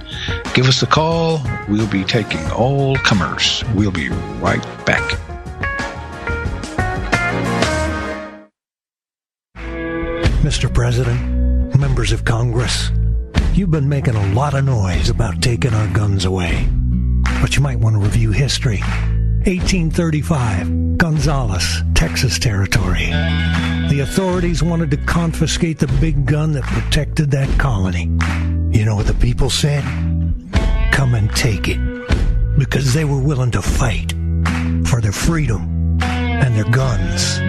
give us a call. We'll be taking all comers. We'll be right back. Mr. President, members of Congress, you've been making a lot of noise about taking our guns away. But you might want to review history. 1835, Gonzales, Texas Territory. The authorities wanted to confiscate the big gun that protected that colony. You know what the people said? Come and take it. Because they were willing to fight for their freedom and their guns.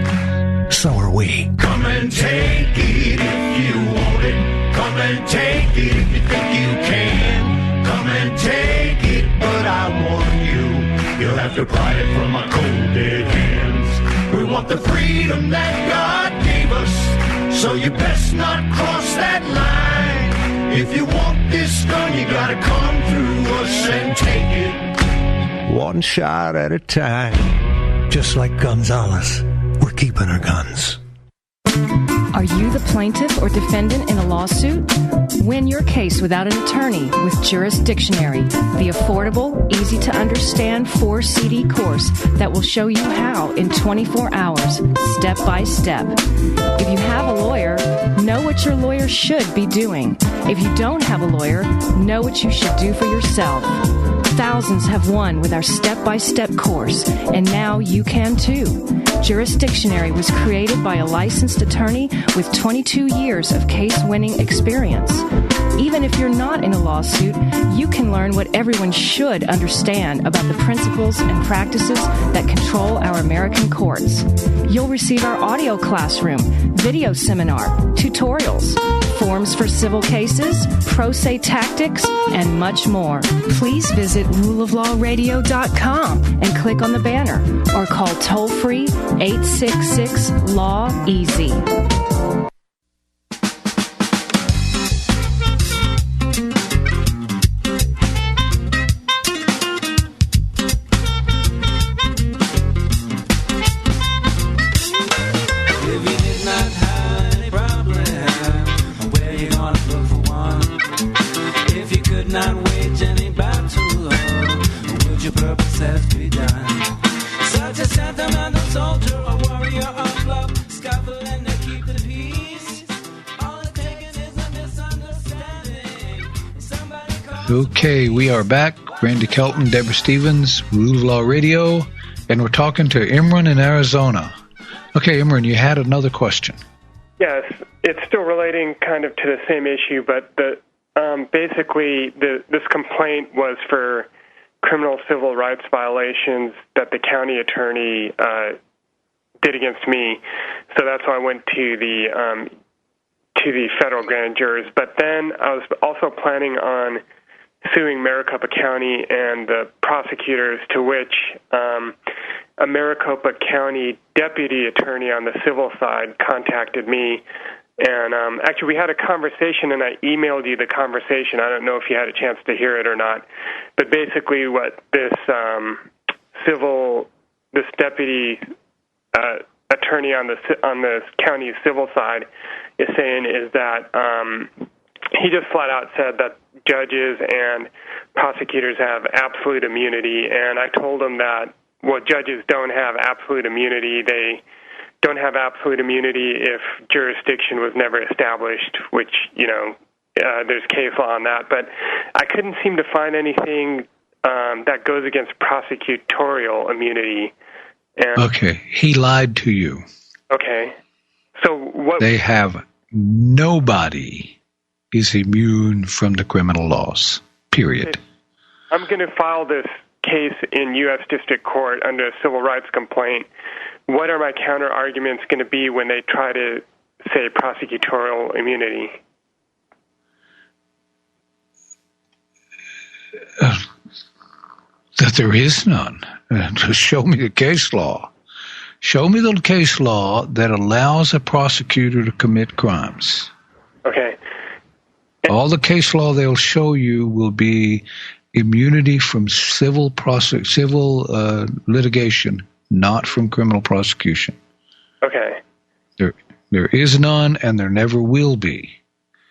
So are we. Come and take it if you want it. Come and take it if you think you can. Come and take it, but I warn you, you'll have to pry it from my cold dead hands. want the freedom that God gave us, so you best not cross that line. If you want this gun, you gotta come through us and take it. One shot at a time. Just like Gonzalez, we're keeping our guns. Are you the plaintiff or defendant in a lawsuit? Win your case without an attorney with Jurisdictionary, the affordable, easy-to-understand 4-CD course that will show you how in 24 hours, step by step. If you have a lawyer, know what your lawyer should be doing. If you don't have a lawyer, know what you should do for yourself. Thousands have won with our step-by-step course, and now you can too. Jurisdictionary was created by a licensed attorney with 22 years of case-winning experience. Even if you're not in a lawsuit, you can learn what everyone should understand about the principles and practices that control our American courts. You'll receive our audio classroom, video seminar, tutorials, forms for civil cases, pro se tactics, and much more. Please visit ruleoflawradio.com and click on the banner or call toll-free 866-LAW-EASY. Not wage any battle, would your purpose have to be done? Such a sentimental soldier, a warrior of love, scaffold and to keep the peace. All it's taken is a misunderstanding. Somebody Okay, we are back. Randy Kelton, Deborah Stevens, Rule of Law Radio, and we're talking to Imran in Arizona. Okay, Imran, you had another question. Yes, it's still relating kind of to the same issue, but basically, this complaint was for criminal civil rights violations that the county attorney did against me. So that's why I went to the federal grand jurors. But then I was also planning on suing Maricopa County and the prosecutors, to which a Maricopa County deputy attorney on the civil side contacted me. And actually, we had a conversation, and I emailed you the conversation. I don't know if you had a chance to hear it or not. But basically what this deputy attorney on the county civil side is saying is that he just flat out said that judges and prosecutors have absolute immunity. And I told him that, well, judges don't have absolute immunity. They don't have absolute immunity if jurisdiction was never established, which, there's case law on that. But I couldn't seem to find anything that goes against prosecutorial immunity. And, okay, he lied to you. Okay. So what? They have nobody is immune from the criminal laws, period. I'm going to file this case in U.S. District Court under a civil rights complaint. What are my counter arguments going to be when they try to say prosecutorial immunity? That there is none. Show me the case law. Show me the case law that allows a prosecutor to commit crimes. Okay. All the case law they'll show you will be immunity from civil litigation, not from criminal prosecution. Okay. There is none, and there never will be.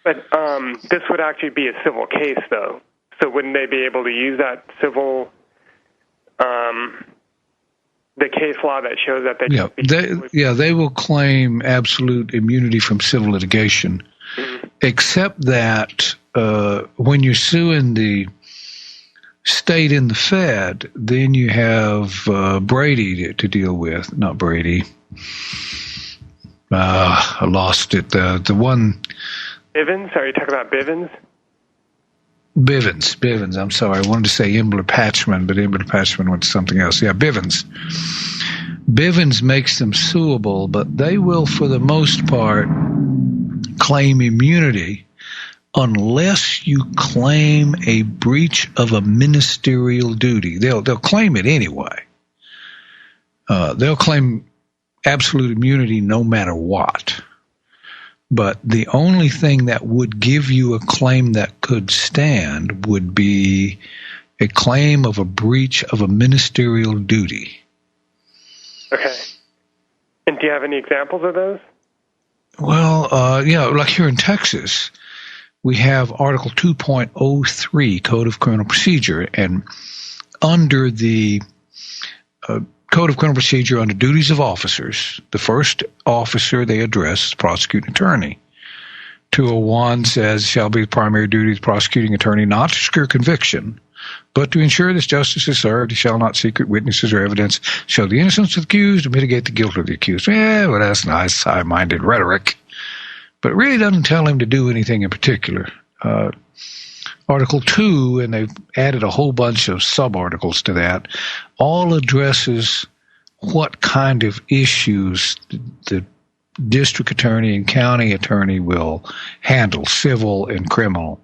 But this would actually be a civil case, though. So wouldn't they be able to use that civil, the case law that shows that they they will claim absolute immunity from civil litigation, except that when you're suing the state and the Fed, then you have Brady to deal with. Not Brady. I lost it. The one. Bivens? Are you talking about Bivens? Bivens. I'm sorry. I wanted to say Imbler-Patchman, but Imbler-Patchman went to something else. Yeah, Bivens. Bivens makes them suable, but they will, for the most part, claim immunity unless you claim a breach of a ministerial duty. They'll claim it anyway. They'll claim absolute immunity no matter what. But the only thing that would give you a claim that could stand would be a claim of a breach of a ministerial duty. Okay. And do you have any examples of those? Well, like here in Texas, we have Article 2.03 Code of Criminal Procedure, and under the Code of Criminal Procedure, under duties of officers, the first officer they address is the prosecuting attorney. 201 says, shall be the primary duty of the prosecuting attorney not to secure conviction, but to ensure that justice is served. He shall not secret witnesses or evidence, show the innocence of the accused, or mitigate the guilt of the accused. Yeah, well, that's nice, high-minded rhetoric, but it really doesn't tell him to do anything in particular. Article 2, and they've added a whole bunch of sub-articles to that, all addresses what kind of issues the district attorney and county attorney will handle, civil and criminal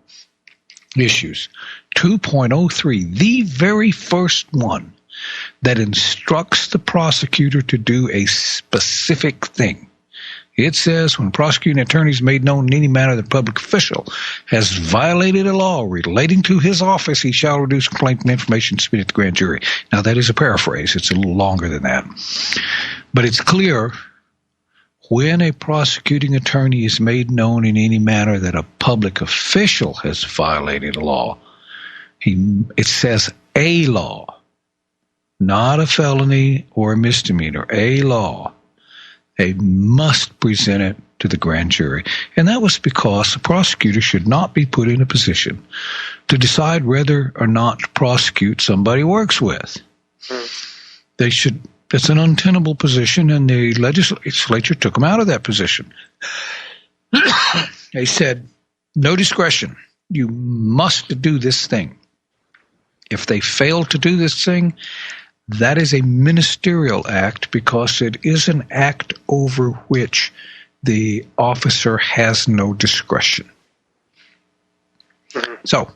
issues. 2.03, the very first one that instructs the prosecutor to do a specific thing. It says, when prosecuting attorneys made known in any manner that a public official has violated a law relating to his office, he shall reduce complaint and information submitted to the grand jury. Now, that is a paraphrase. It's a little longer than that. But it's clear when a prosecuting attorney is made known in any manner that a public official has violated a law, it says a law, not a felony or a misdemeanor, a law. They must present it to the grand jury. And that was because the prosecutor should not be put in a position to decide whether or not to prosecute somebody he works with. They should. It's an untenable position, and the legislature took them out of that position. They said, no discretion. You must do this thing. If they fail to do this thing, that is a ministerial act because it is an act over which the officer has no discretion. So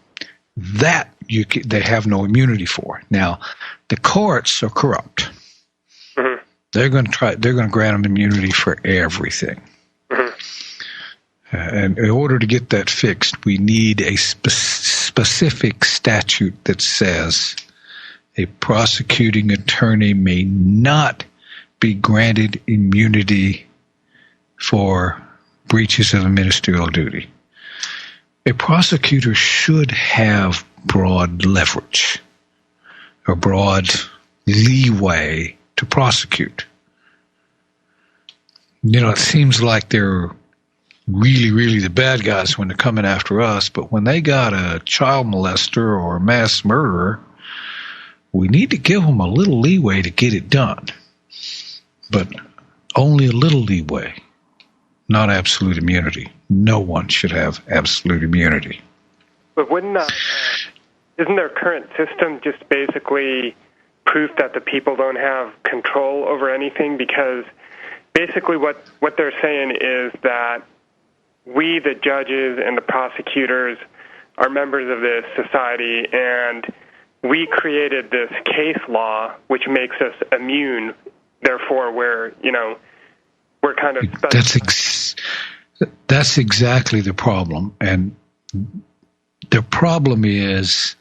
that they have no immunity for. Now, the courts are corrupt. They're going to grant them immunity for everything. And in order to get that fixed, we need a specific statute that says a prosecuting attorney may not be granted immunity for breaches of a ministerial duty. A prosecutor should have broad leverage or broad leeway to prosecute. It seems like they're really, really the bad guys when they're coming after us, but when they got a child molester or a mass murderer, we need to give them a little leeway to get it done, but only a little leeway, not absolute immunity. No one should have absolute immunity. But isn't their current system just basically proof that the people don't have control over anything? Because basically what they're saying is that we, the judges and the prosecutors, are members of this society, and we created this case law which makes us immune. Therefore, we're kind of special. That's exactly the problem. And the problem is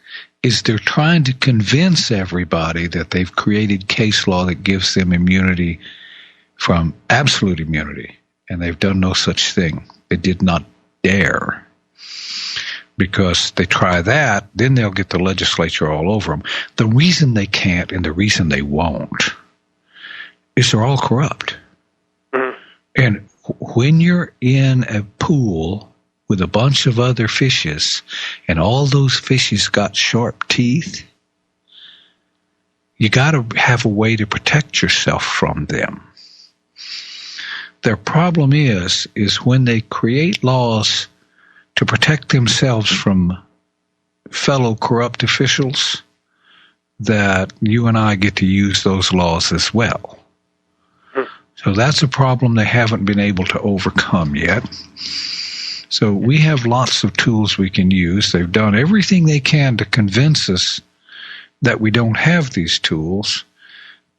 they're trying to convince everybody that they've created case law that gives them immunity from absolute immunity, and they've done no such thing. They did not dare. Because they try that, then they'll get the legislature all over them. The reason they can't and the reason they won't is they're all corrupt. And when you're in a pool with a bunch of other fishes and all those fishes got sharp teeth, you got to have a way to protect yourself from them. Their problem is when they create laws to protect themselves from fellow corrupt officials, that you and I get to use those laws as well. So that's a problem they haven't been able to overcome yet. So we have lots of tools we can use. They've done everything they can to convince us that we don't have these tools,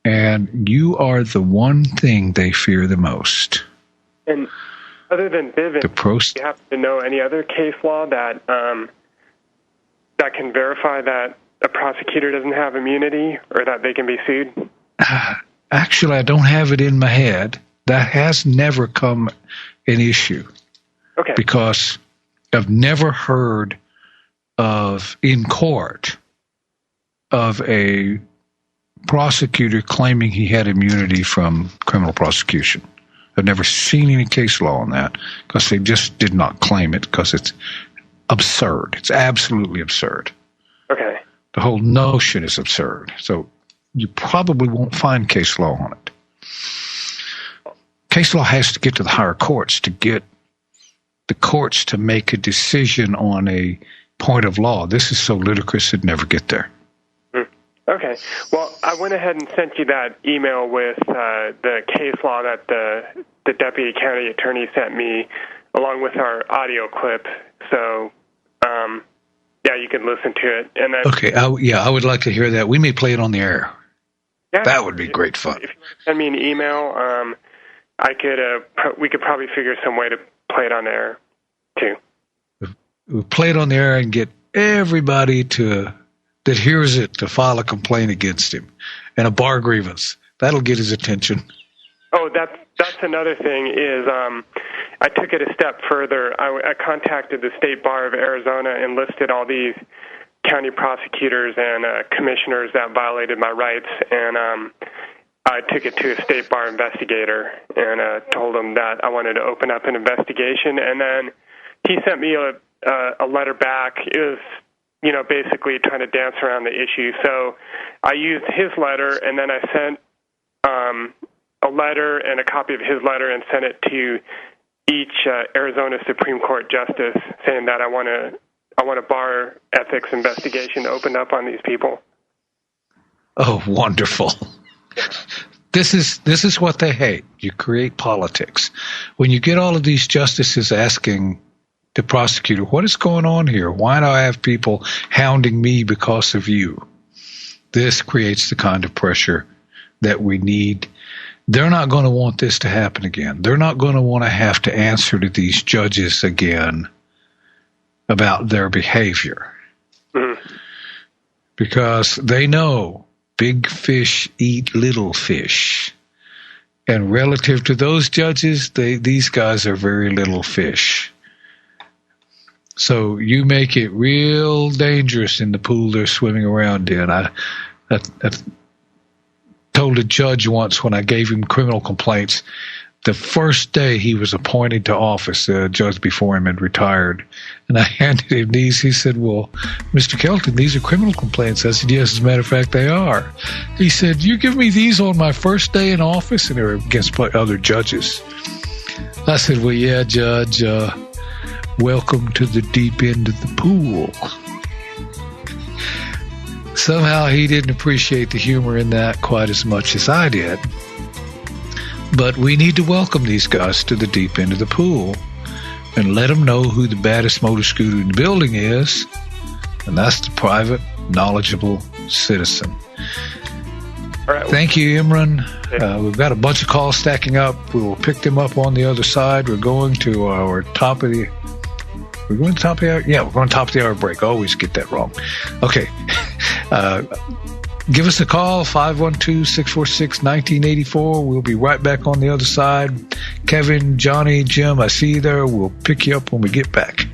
And you are the one thing they fear the most. And other than Bivens, do you happen to know any other case law that that can verify that a prosecutor doesn't have immunity or that they can be sued? Actually, I don't have it in my head. That has never come an issue. Okay. Because I've never heard of, in court, of a prosecutor claiming he had immunity from criminal prosecution. I've never seen any case law on that because they just did not claim it because it's absurd. It's absolutely absurd. Okay. The whole notion is absurd. So you probably won't find case law on it. Case law has to get to the higher courts to get the courts to make a decision on a point of law. This is so ludicrous it'd never get there. Okay. Well, I went ahead and sent you that email with the case law that the deputy county attorney sent me, along with our audio clip. So, yeah, you can listen to it. And then, okay. I would like to hear that. We may play it on the air. Yeah, that would be great fun. If you send me an email, we could probably figure some way to play it on the air too. We'll play it on the air and get everybody that hears it to file a complaint against him and a bar grievance. That'll get his attention. Oh, that's another thing is I took it a step further. I contacted the State Bar of Arizona and listed all these county prosecutors and commissioners that violated my rights, and I took it to a State Bar investigator and told him that I wanted to open up an investigation, and then he sent me a letter back. It was, basically trying to dance around the issue. So I used his letter, and then I sent a letter and a copy of his letter and sent it to each Arizona Supreme Court justice saying that I want a bar ethics investigation opened up on these people. Oh, wonderful. This is what they hate. You create politics. When you get all of these justices asking the prosecutor, what is going on here? Why do I have people hounding me because of you? This creates the kind of pressure that we need. They're not going to want this to happen again. They're not going to want to have to answer to these judges again about their behavior. Mm-hmm. Because they know big fish eat little fish. And relative to those judges, these guys are very little fish. So you make it real dangerous in the pool they're swimming around in. I told a judge once when I gave him criminal complaints, the first day he was appointed to office, the judge before him had retired, and I handed him these. He said, well, Mr. Kelton, these are criminal complaints. I said, yes, as a matter of fact, they are. He said, you give me these on my first day in office? And they were against other judges. I said, well, yeah, Judge, welcome to the deep end of the pool. Somehow he didn't appreciate the humor in that quite as much as I did. But we need to welcome these guys to the deep end of the pool and let them know who the baddest motor scooter in the building is, and that's the private, knowledgeable citizen. All right. Thank you, Imran. We've got a bunch of calls stacking up. We will pick them up on the other side. We're going to our top of the... We're going to top of the hour? Yeah, we're going to top of the hour break. I always get that wrong. Okay. Give us a call, 512-646-1984. We'll be right back on the other side. Kevin, Johnny, Jim, I see you there. We'll pick you up when we get back.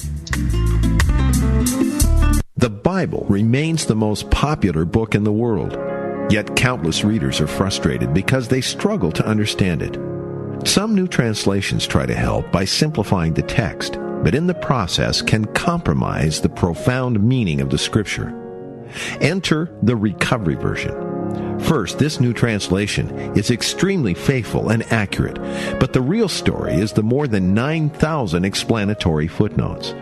The Bible remains the most popular book in the world, yet countless readers are frustrated because they struggle to understand it. Some new translations try to help by simplifying the text, but in the process can compromise the profound meaning of the Scripture. Enter the Recovery Version. First, this new translation is extremely faithful and accurate, but the real story is the more than 9,000 explanatory footnotes.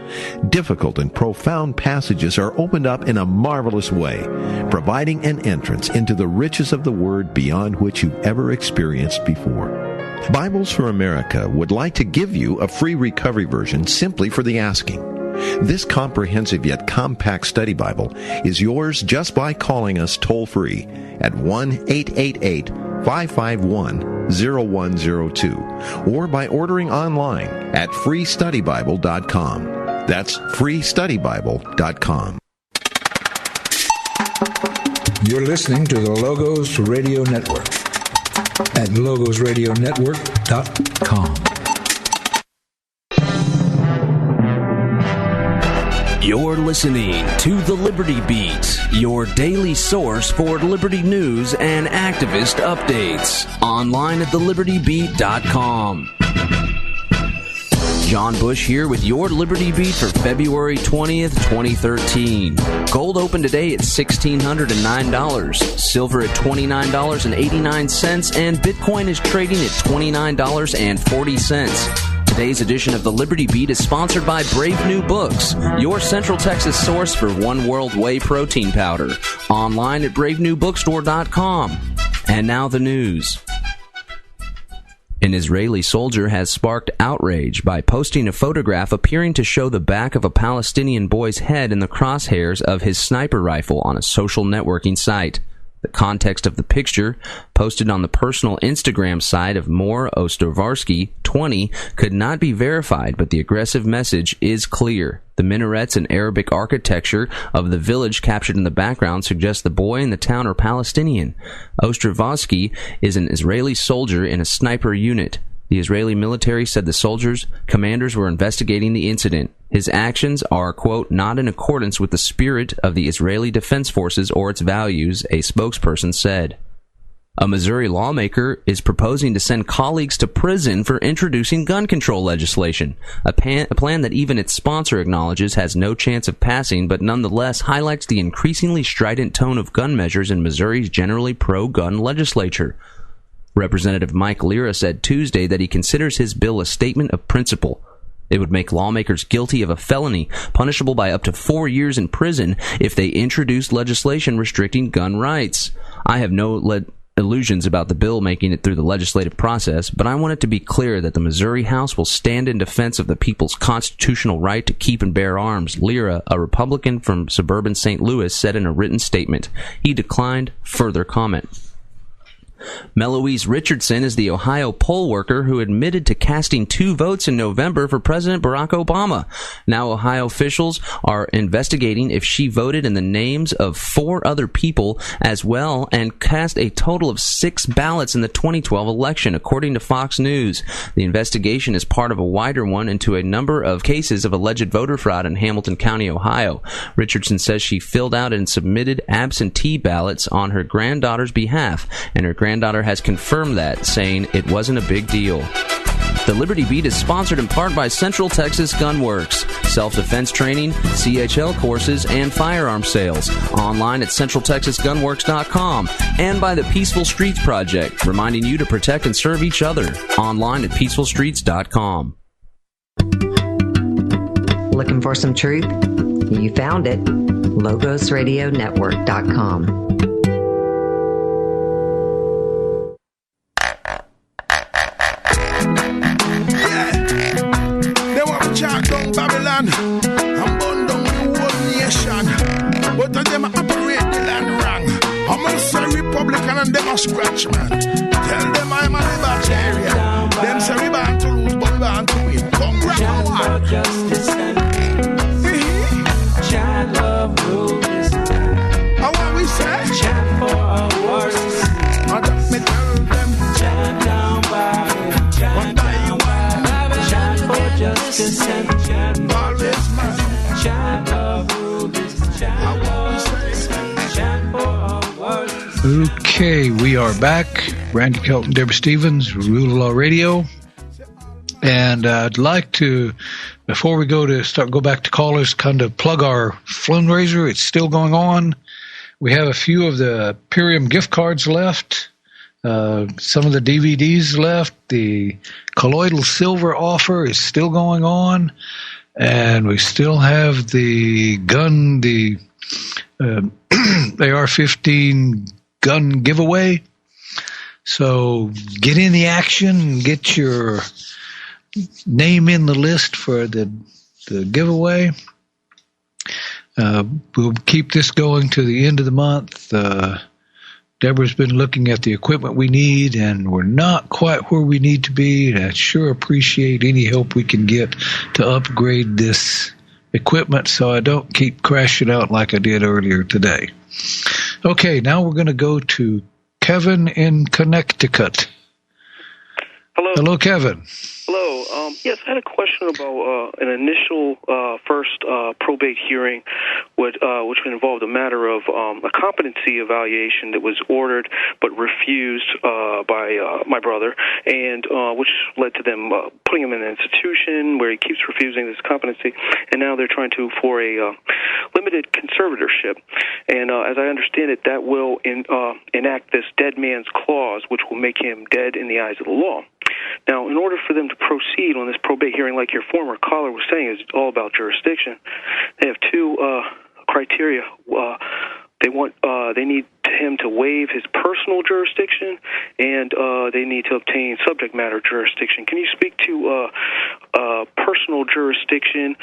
Difficult and profound passages are opened up in a marvelous way, providing an entrance into the riches of the Word beyond which you've ever experienced before. Bibles for America would like to give you a free recovery version simply for the asking. This comprehensive yet compact study Bible is yours just by calling us toll-free at 1-888-551-0102 or by ordering online at freestudybible.com. That's freestudybible.com. You're listening to the Logos Radio Network at logosradionetwork.com. You're listening to The Liberty Beat, your daily source for liberty news and activist updates. Online at thelibertybeat.com. John Bush here with your Liberty Beat for February 20th, 2013. Gold opened today at $1,609, silver at $29.89, and Bitcoin is trading at $29.40. Today's edition of the Liberty Beat is sponsored by Brave New Books, your Central Texas source for One World Whey protein powder. Online at bravenewbookstore.com. And now the news. An Israeli soldier has sparked outrage by posting a photograph appearing to show the back of a Palestinian boy's head in the crosshairs of his sniper rifle on a social networking site. The context of the picture, posted on the personal Instagram site of Mor Ostovarsky, 20, could not be verified, but the aggressive message is clear. The minarets and Arabic architecture of the village captured in the background suggest the boy and the town are Palestinian. Ostovarsky is an Israeli soldier in a sniper unit. The Israeli military said the commanders were investigating the incident. His actions are, quote, not in accordance with the spirit of the Israeli Defense Forces or its values, a spokesperson said. A Missouri lawmaker is proposing to send colleagues to prison for introducing gun control legislation, a plan that even its sponsor acknowledges has no chance of passing, but nonetheless highlights the increasingly strident tone of gun measures in Missouri's generally pro-gun legislature. Representative Mike Lira said Tuesday that he considers his bill a statement of principle. It would make lawmakers guilty of a felony, punishable by up to 4 years in prison if they introduced legislation restricting gun rights. I have no illusions about the bill making it through the legislative process, but I want it to be clear that the Missouri House will stand in defense of the people's constitutional right to keep and bear arms, Lira, a Republican from suburban St. Louis, said in a written statement. He declined further comment. Meloise Richardson is the Ohio poll worker who admitted to casting 2 votes in November for President Barack Obama. Now Ohio officials are investigating if she voted in the names of 4 other people as well and cast a total of 6 ballots in the 2012 election, according to Fox News. The investigation is part of a wider one into a number of cases of alleged voter fraud in Hamilton County, Ohio. Richardson says she filled out and submitted absentee ballots on her granddaughter's behalf, and her granddaughter has confirmed that, saying it wasn't a big deal. The Liberty Beat is sponsored in part by Central Texas Gun Works, self-defense training, CHL courses, and firearm sales. Online at centraltexasgunworks.com, and by the Peaceful Streets Project, reminding you to protect and serve each other. Online at peacefulstreets.com. Looking for some truth? You found it. logosradionetwork.com. Chant down Babylon and burn down the whole nation. But of them operate the land wrong. I'm a say Republican and them a scratch man. Tell them I'm a libertarian. Them say we born to lose but we born to win. Come rock Chant on. for justice and peace. Chant love rule this time. And what we say? Chant for our wars to see. And that me tell them. Chant down Babylon. Chant down Babylon. Chant for justice and chant always man. Chant love rule this chant love chant for our wars to see. Okay, we are back. Randy Kelton, Deborah Stevens, Rule of Law Radio. And I'd like to, before we go back to callers, kind of plug our fundraiser. It's still going on. We have a few of the Purium gift cards left. Some of the DVDs left. The colloidal silver offer is still going on. And we still have the gun, the AR-15 gun giveaway. So get in the action, get your name in the list for the the giveaway. We'll keep this going to the end of the month. Deborah's been looking at the equipment we need, and we're not quite where we need to be. And I sure appreciate any help we can get to upgrade this equipment so I don't keep crashing out like I did earlier today. Okay, now we're going to go to Kevin in Connecticut. Hello, Kevin. Hello. Yes, I had a question about an initial first probate hearing, which involved a matter of a competency evaluation that was ordered but refused by my brother, and which led to them putting him in an institution where he keeps refusing this competency, and now they're trying to for a limited conservatorship. And as I understand it, that will enact this dead man's clause, which will make him dead in the eyes of the law. Now, in order for them to proceed on this probate hearing, like your former caller was saying, is all about jurisdiction. They have two criteria. They need him to waive his personal jurisdiction, and they need to obtain subject matter jurisdiction. Can you speak to personal jurisdiction,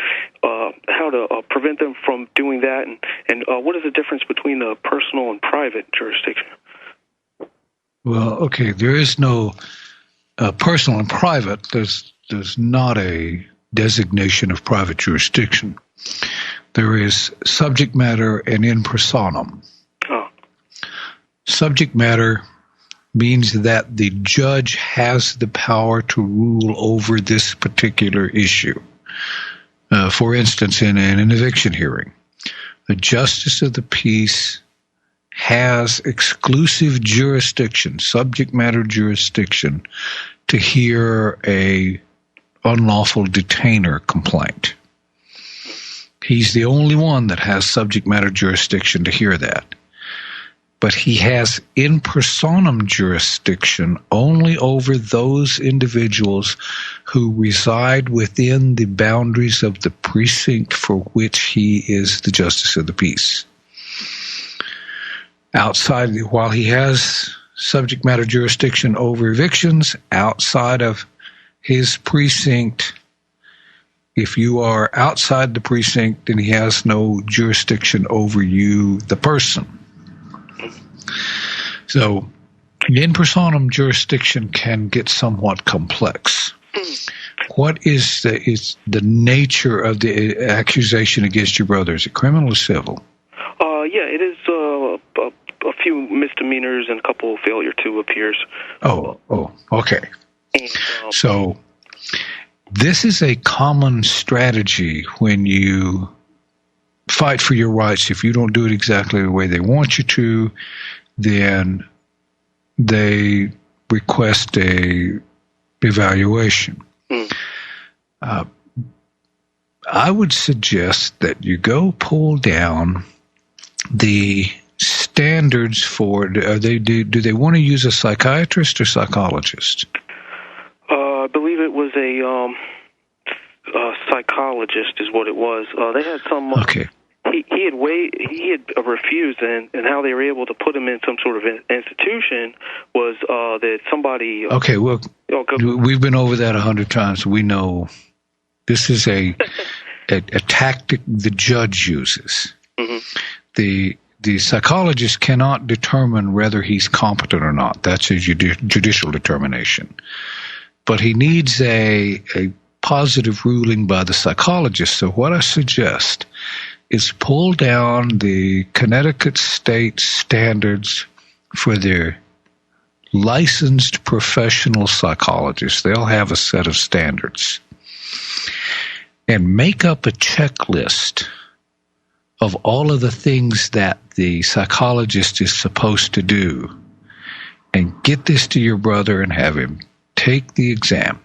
how to prevent them from doing that, and what is the difference between the personal and private jurisdiction? Well, okay, there is no personal and private. There's not a designation of private jurisdiction. There is subject matter and in personam. Oh. Subject matter means that the judge has the power to rule over this particular issue. For instance, in an eviction hearing, the justice of the peace has exclusive jurisdiction, subject matter jurisdiction, to hear a unlawful detainer complaint. He's the only one that has subject matter jurisdiction to hear that. But he has in personam jurisdiction only over those individuals who reside within the boundaries of the precinct for which he is the justice of the peace. Outside, while he has subject matter jurisdiction over evictions, outside of his precinct, if you are outside the precinct, then he has no jurisdiction over you, the person. So, in personam jurisdiction can get somewhat complex. What is the nature of the accusation against your brother? Is it criminal or civil? Yeah, it is a few misdemeanors and a couple of failure to appears. Oh, okay. So this is a common strategy when you fight for your rights. If you don't do it exactly the way they want you to, then they request a evaluation. I would suggest that you go pull down the standards for do they want to use a psychiatrist or psychologist? I believe it was a psychologist is what it was. They had some. Okay. He had refused, and how they were able to put him in some sort of institution was that somebody. Okay, well, we've been over that 100 times. We know this is a tactic the judge uses. Mm-hmm. The psychologist cannot determine whether he's competent or not. That's a judicial determination. But he needs a positive ruling by the psychologist. So what I suggest is pull down the Connecticut state standards for their licensed professional psychologists. They'll have a set of standards. And make up a checklist of all of the things that the psychologist is supposed to do, and get this to your brother and have him take the exam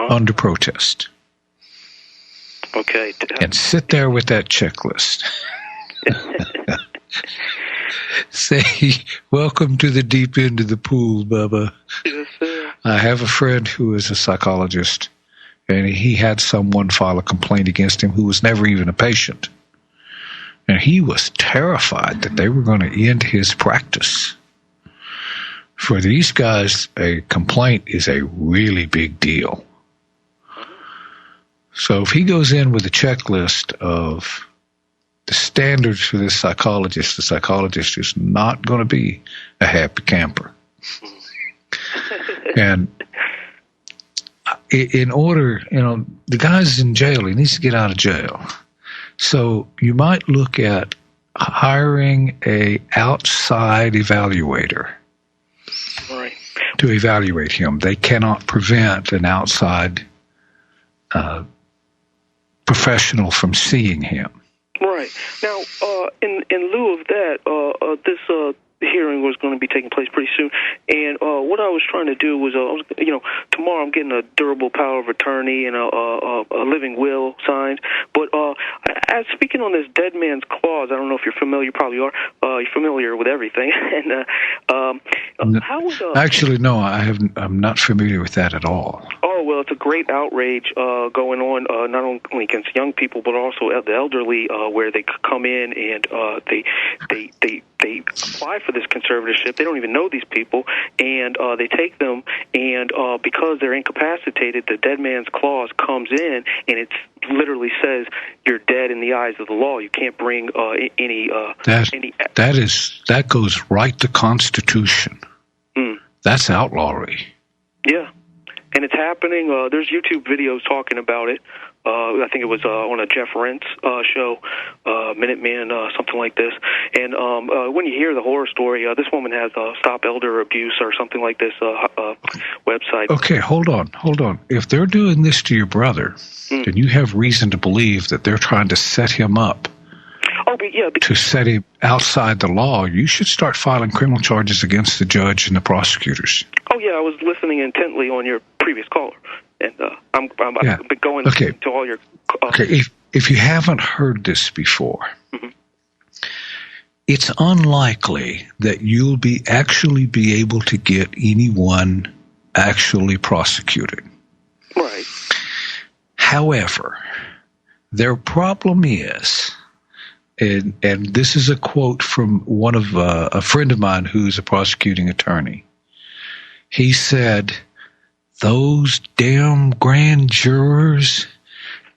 under protest. Okay. And sit there with that checklist. Say, welcome to the deep end of the pool, Bubba. Yes, sir. I have a friend who is a psychologist, and he had someone file a complaint against him who was never even a patient. And he was terrified that they were going to end his practice. For these guys, a complaint is a really big deal. So if he goes in with a checklist of the standards for this psychologist, the psychologist is not going to be a happy camper. And in order, the guy's in jail. He needs to get out of jail. So you might look at hiring a outside evaluator to evaluate him. They cannot prevent an outside professional from seeing him. Right. Now, in lieu of that, this hearing was going to be taking place pretty soon, and what I was trying to do was, tomorrow I'm getting a durable power of attorney and a living will signed. But as speaking on this dead man's clause, I don't know if you're familiar. You probably are. You're familiar with everything. And how was actually no, I'm not familiar with that at all. Oh well, it's a great outrage going on, not only against young people but also the elderly, where they come in and they apply for this conservatorship. They don't even know these people, and they take them, and because they're incapacitated, the dead man's clause comes in, and it literally says you're dead in the eyes of the law. You can't bring any. That goes right to Constitution. That's outlawry. Yeah. And it's happening. There's YouTube videos talking about it. I think it was on a Jeff Rentz show, Minuteman, something like this. And when you hear the horror story, this woman has Stop Elder Abuse or something like this website. Okay, hold on. If they're doing this to your brother, then you have reason to believe that they're trying to set him up. Oh, but yeah. To set him outside the law, you should start filing criminal charges against the judge and the prosecutors. Oh, yeah, I was listening intently on your previous caller, and I've been going to all your... Okay, if you haven't heard this before, it's unlikely that you'll actually be able to get anyone actually prosecuted. Right. However, their problem is... And this is a quote from one of a friend of mine who's a prosecuting attorney. He said, "Those damn grand jurors,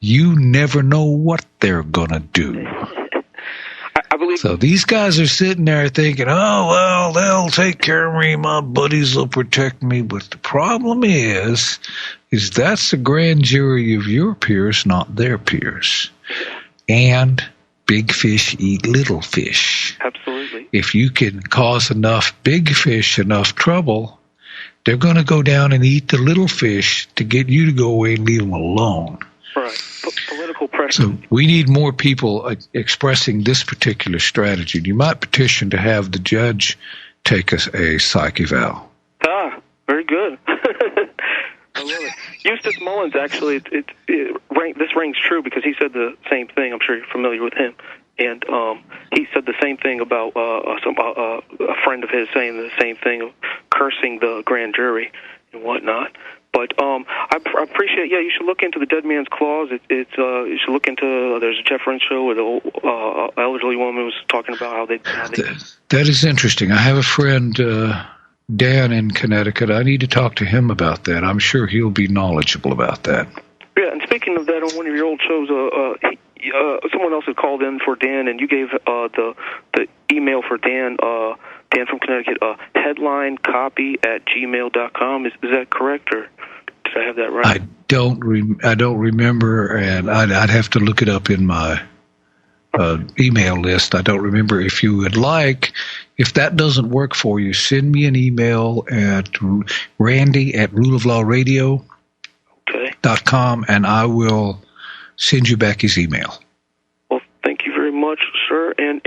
you never know what they're going to do." I believe so these guys are sitting there thinking, oh, well, they'll take care of me. My buddies will protect me. But the problem is that's the grand jury of your peers, not their peers. And big fish eat little fish. Absolutely. If you can cause enough big fish enough trouble, they're going to go down and eat the little fish to get you to go away and leave them alone. Right. Political pressure. So we need more people expressing this particular strategy. You might petition to have the judge take a psych eval. Very good. I love it. Eustace Mullins, actually, this rings true because he said the same thing. I'm sure you're familiar with him. And he said the same thing about a friend of his saying the same thing, of cursing the grand jury and whatnot. But I appreciate, you should look into the dead man's clause. You should look into, there's a Jeff Rentz show where the elderly woman was talking about how they... That is interesting. I have a friend... Dan in Connecticut. I need to talk to him about that. I'm sure he'll be knowledgeable about that. Yeah, and speaking of that, on one of your old shows, someone else had called in for Dan, and you gave the email for Dan from Connecticut, headlinecopy@gmail.com. Is that correct, or did I have that right? I don't remember, and I'd have to look it up in my email list. I don't remember. If you would like, if that doesn't work for you, send me an email at randy@ruleoflawradio.com, and I will send you back his email. Well, thank you very much, sir. And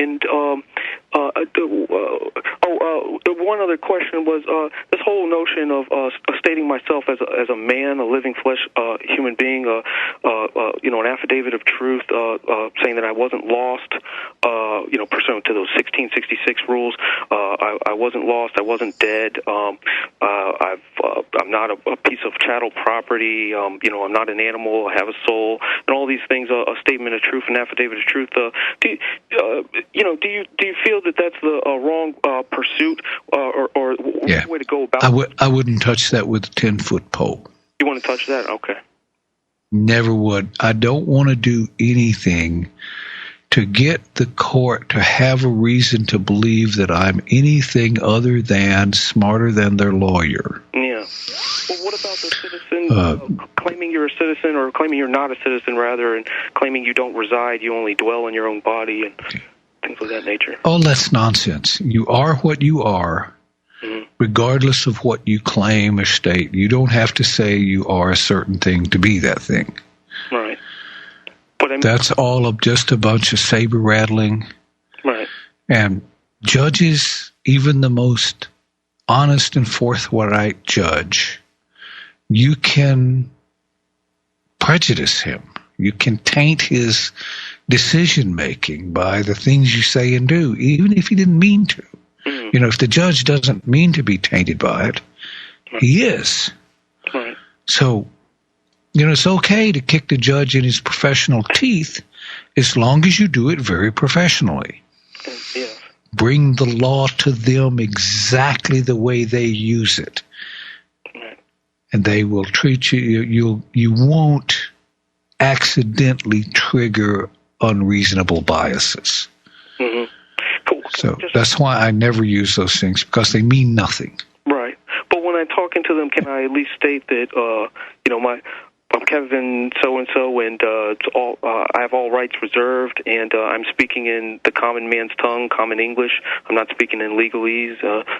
one other question was this whole notion of stating myself as a man, a living flesh human being, an affidavit of truth, saying that I wasn't lost, pursuant to those 1666 rules. I wasn't lost. I wasn't dead. I'm not a piece of chattel property. I'm not an animal. I have a soul, and all these things. A statement of truth, an affidavit of truth. Do you feel that that's the wrong pursuit, or yeah. way to go about? I wouldn't touch that with a 10-foot pole. You want to touch that? Okay. Never would. I don't want to do anything to get the court to have a reason to believe that I'm anything other than smarter than their lawyer. Yeah. Well, what about the citizen claiming you're a citizen, or claiming you're not a citizen, rather, and claiming you don't reside, you only dwell in your own body, and things of that nature? Oh, that's nonsense. You are what you are, regardless of what you claim or state. You don't have to say you are a certain thing to be that thing. Right. But that's all of just a bunch of saber rattling. Right. And judges, even the most honest and forthright judge, you can prejudice him. You can taint his decision making by the things you say and do, even if he didn't mean to. You know, if the judge doesn't mean to be tainted by it, he is. Right. So, you know, it's okay to kick the judge in his professional teeth as long as you do it very professionally. Yeah. Bring the law to them exactly the way they use it. Right. And they will treat you, you won't accidentally trigger unreasonable biases. Mm-hmm. Cool. So that's why I never use those things, because they mean nothing. Right. But when I'm talking to them, can I at least state that, you know, I'm Kevin so-and-so, and it's all, I have all rights reserved, and I'm speaking in the common man's tongue, common English. I'm not speaking in legalese,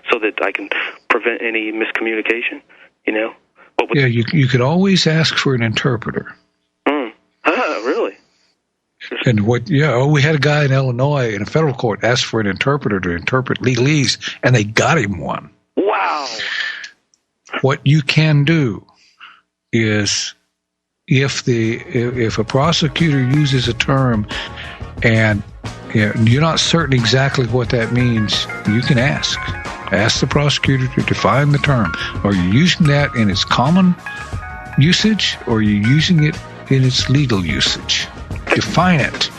so that I can prevent any miscommunication, you know? Yeah, you could always ask for an interpreter. Really? And we had a guy in Illinois in a federal court ask for an interpreter to interpret legalese, and they got him one. Wow. What you can do is, if a prosecutor uses a term and you're not certain exactly what that means, you can ask the prosecutor to define the term. Are you using that in its common usage, or are you using it in its legal usage? Define it.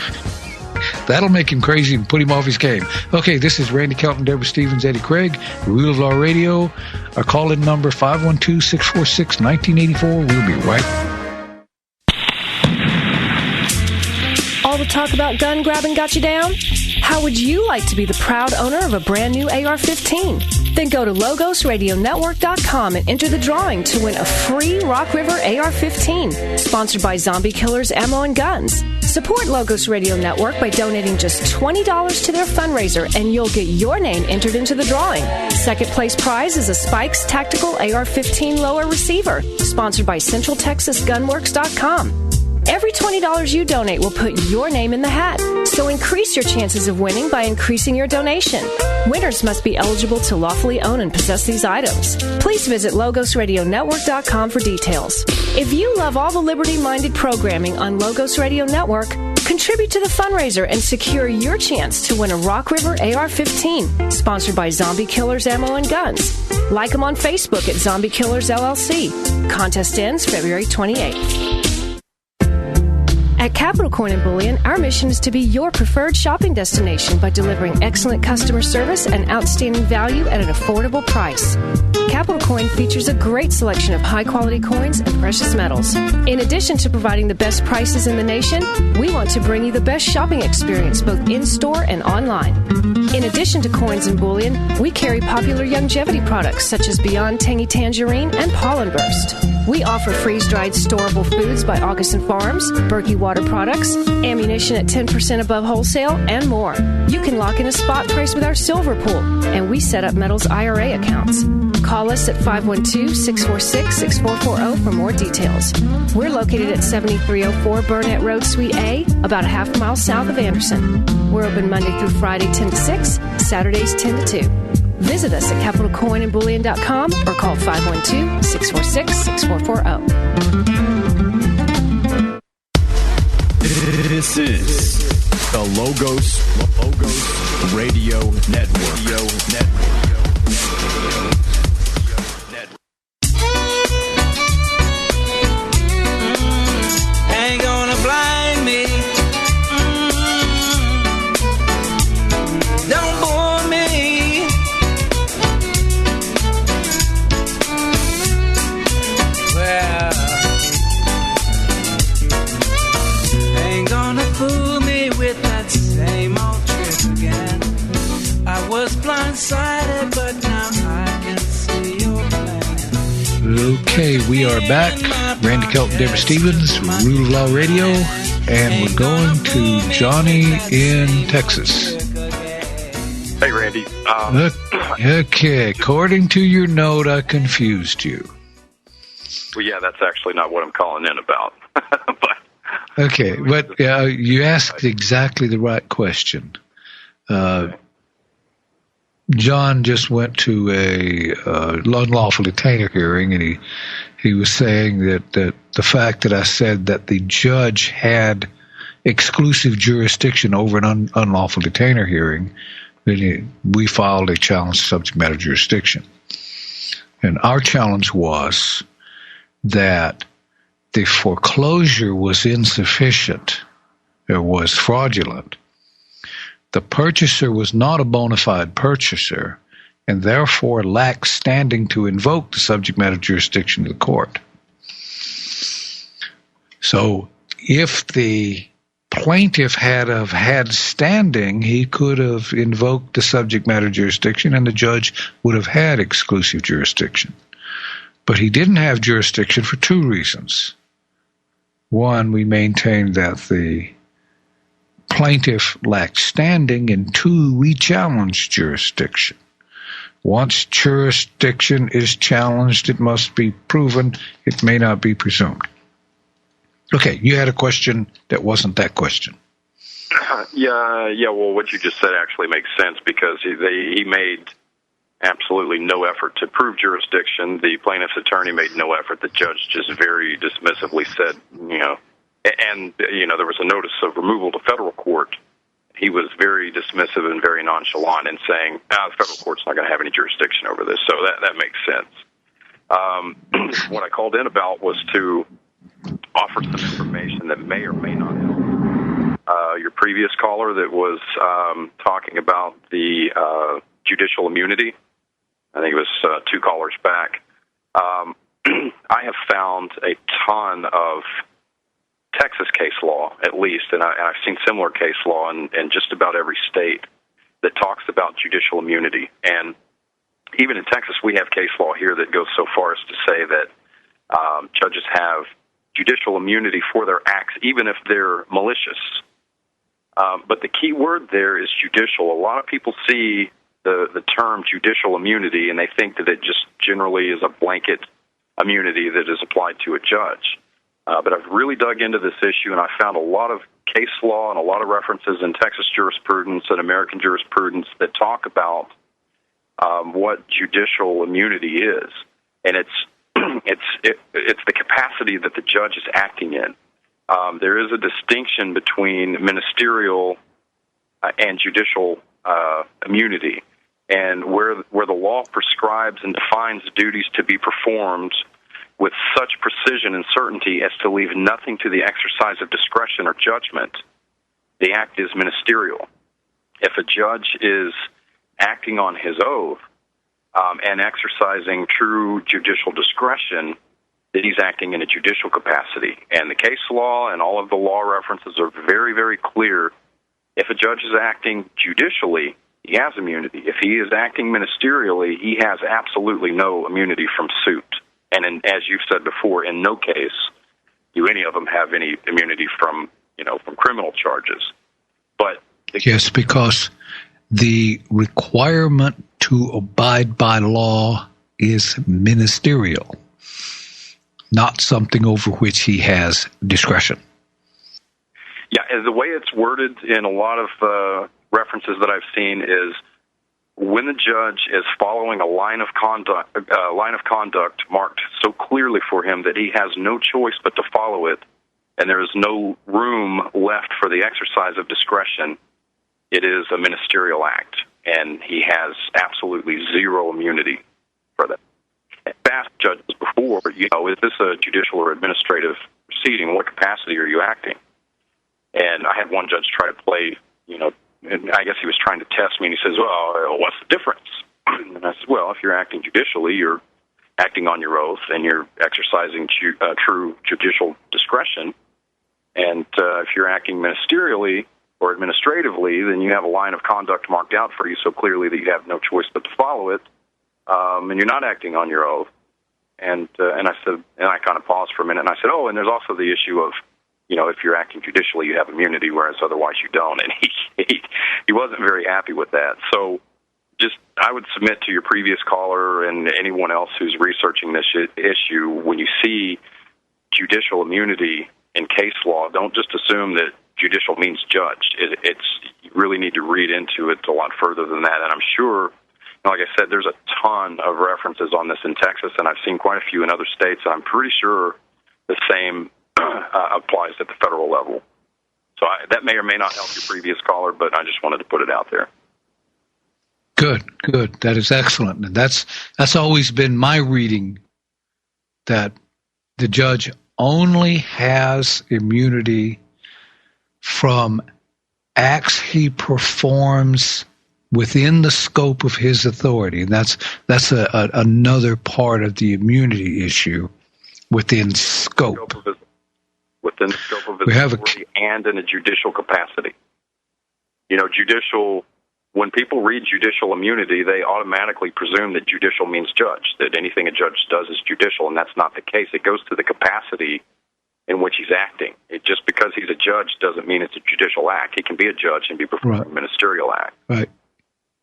That'll make him crazy and put him off his game. Okay, this is Randy Kelton, Deborah Stevens, Eddie Craig, Rule of Law Radio. Our call-in number 512-646-1984. We'll be right back. All the talk about gun grabbing got you down? How would you like to be the proud owner of a brand new AR-15? Then go to LogosRadioNetwork.com and enter the drawing to win a free Rock River AR-15, sponsored by Zombie Killers Ammo and Guns. Support Logos Radio Network by donating just $20 to their fundraiser, and you'll get your name entered into the drawing. Second place prize is a Spikes Tactical AR-15 lower receiver, sponsored by CentralTexasGunworks.com. Every $20 you donate will put your name in the hat. So increase your chances of winning by increasing your donation. Winners must be eligible to lawfully own and possess these items. Please visit LogosRadioNetwork.com for details. If you love all the liberty-minded programming on Logos Radio Network, contribute to the fundraiser and secure your chance to win a Rock River AR-15, sponsored by Zombie Killers Ammo and Guns. Like them on Facebook at Zombie Killers LLC. Contest ends February 28th. At Capital Coin and Bullion, our mission is to be your preferred shopping destination by delivering excellent customer service and outstanding value at an affordable price. Capital Coin features a great selection of high-quality coins and precious metals. In addition to providing the best prices in the nation, we want to bring you the best shopping experience both in-store and online. In addition to coins and bullion, we carry popular longevity products such as Beyond Tangy Tangerine and Pollen Burst. We offer freeze-dried storable foods by Augustin Farms, Berkey Water Products, ammunition at 10% above wholesale, and more. You can lock in a spot price with our silver pool, and we set up metals IRA accounts. Call us at 512-646-6440 for more details. We're located at 7304 Burnett Road, Suite A, about a half mile south of Anderson. We're open Monday through Friday 10 to 6, Saturdays 10 to 2. Visit us at capitalcoinandbullion.com or call 512-646-6440. This is the Logos Radio Network. Ain't gonna blind me. Don't bore me. Well, Okay, we are back. Randy Kelton, Deborah Stevens, Rule of Law Radio, and we're going to Johnny in Texas. Hey, Randy. Okay, according to your note, I confused you. Well, yeah, that's actually not what I'm calling in about. Okay, but you asked exactly the right question. John just went to a unlawful detainer hearing, and he was saying that the fact that I said that the judge had exclusive jurisdiction over an unlawful detainer hearing, then we filed a challenge to subject matter jurisdiction. And our challenge was that the foreclosure was insufficient, it was fraudulent. The purchaser was not a bona fide purchaser and therefore lacked standing to invoke the subject matter jurisdiction of the court. So if the plaintiff had standing, he could have invoked the subject matter jurisdiction and the judge would have had exclusive jurisdiction. But he didn't have jurisdiction for two reasons. One, we maintained that the plaintiff lacked standing, and two, we challenged jurisdiction. Once jurisdiction is challenged, it must be proven. It may not be presumed. Okay, you had a question that wasn't that question. Yeah. Well, what you just said actually makes sense because he made absolutely no effort to prove jurisdiction. The plaintiff's attorney made no effort. The judge just very dismissively said, and there was a notice of removal to federal court. He was very dismissive and very nonchalant in saying, the federal court's not going to have any jurisdiction over this. So that makes sense. What I called in about was to offer some information that may or may not help. Your previous caller that was talking about the judicial immunity, I think it was 2 callers back. I have found a ton of Texas case law, at least, and I've seen similar case law in just about every state that talks about judicial immunity. And even in Texas, we have case law here that goes so far as to say that judges have judicial immunity for their acts, even if they're malicious. But the key word there is judicial. A lot of people see the term judicial immunity, and they think that it just generally is a blanket immunity that is applied to a judge. But I've really dug into this issue, and I found a lot of case law and a lot of references in Texas jurisprudence and American jurisprudence that talk about what judicial immunity is, and it's the capacity that the judge is acting in. There is a distinction between ministerial and judicial immunity, and where the law prescribes and defines duties to be performed with such precision and certainty as to leave nothing to the exercise of discretion or judgment, the act is ministerial. If a judge is acting on his oath and exercising true judicial discretion, then he's acting in a judicial capacity. And the case law and all of the law references are very, very clear. If a judge is acting judicially, he has immunity. If he is acting ministerially, he has absolutely no immunity from suit. And as you've said before, in no case do any of them have any immunity from criminal charges. But yes, because the requirement to abide by law is ministerial, not something over which he has discretion. Yeah, and the way it's worded in a lot of references that I've seen is when the judge is following a line of conduct marked so clearly for him that he has no choice but to follow it, and there is no room left for the exercise of discretion, it is a ministerial act, and he has absolutely zero immunity for that. I've asked judges before, is this a judicial or administrative proceeding? What capacity are you acting? And I had one judge try to play, and I guess he was trying to test me, and he says, well, what's the difference? And I said, well, if you're acting judicially, you're acting on your oath, and you're exercising true judicial discretion. And if you're acting ministerially or administratively, then you have a line of conduct marked out for you so clearly that you have no choice but to follow it, and you're not acting on your oath. And I said, and I kind of paused for a minute, and I said, oh, and there's also the issue of, if you're acting judicially, you have immunity, whereas otherwise you don't. And he wasn't very happy with that. So I would submit to your previous caller and anyone else who's researching this issue, when you see judicial immunity in case law, don't just assume that judicial means judged. You really need to read into it a lot further than that. And I'm sure, like I said, there's a ton of references on this in Texas, and I've seen quite a few in other states, and I'm pretty sure the same applies at the federal level. So that may or may not help your previous caller, but I just wanted to put it out there. Good. That is excellent. And that's always been my reading, that the judge only has immunity from acts he performs within the scope of his authority. And that's another part of the immunity issue, within scope. Within the scope of his authority and in a judicial capacity. When people read judicial immunity, they automatically presume that judicial means judge, that anything a judge does is judicial, and that's not the case. It goes to the capacity in which he's acting. Just because he's a judge doesn't mean it's a judicial act. He can be a judge and be performing a ministerial act. Right.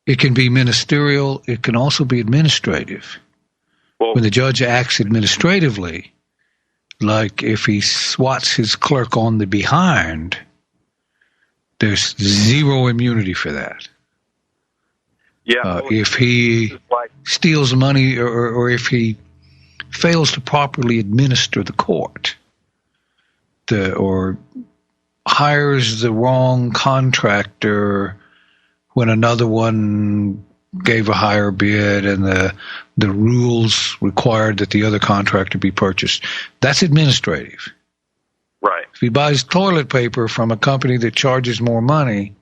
It can be ministerial. It can also be administrative. Well, when the judge acts administratively, like if he swats his clerk on the behind, there's zero immunity for that. Yeah. If he steals money or if he fails to properly administer the court, or hires the wrong contractor when another one gave a higher bid and the rules required that the other contractor be purchased, that's administrative. Right. If he buys toilet paper from a company that charges more money,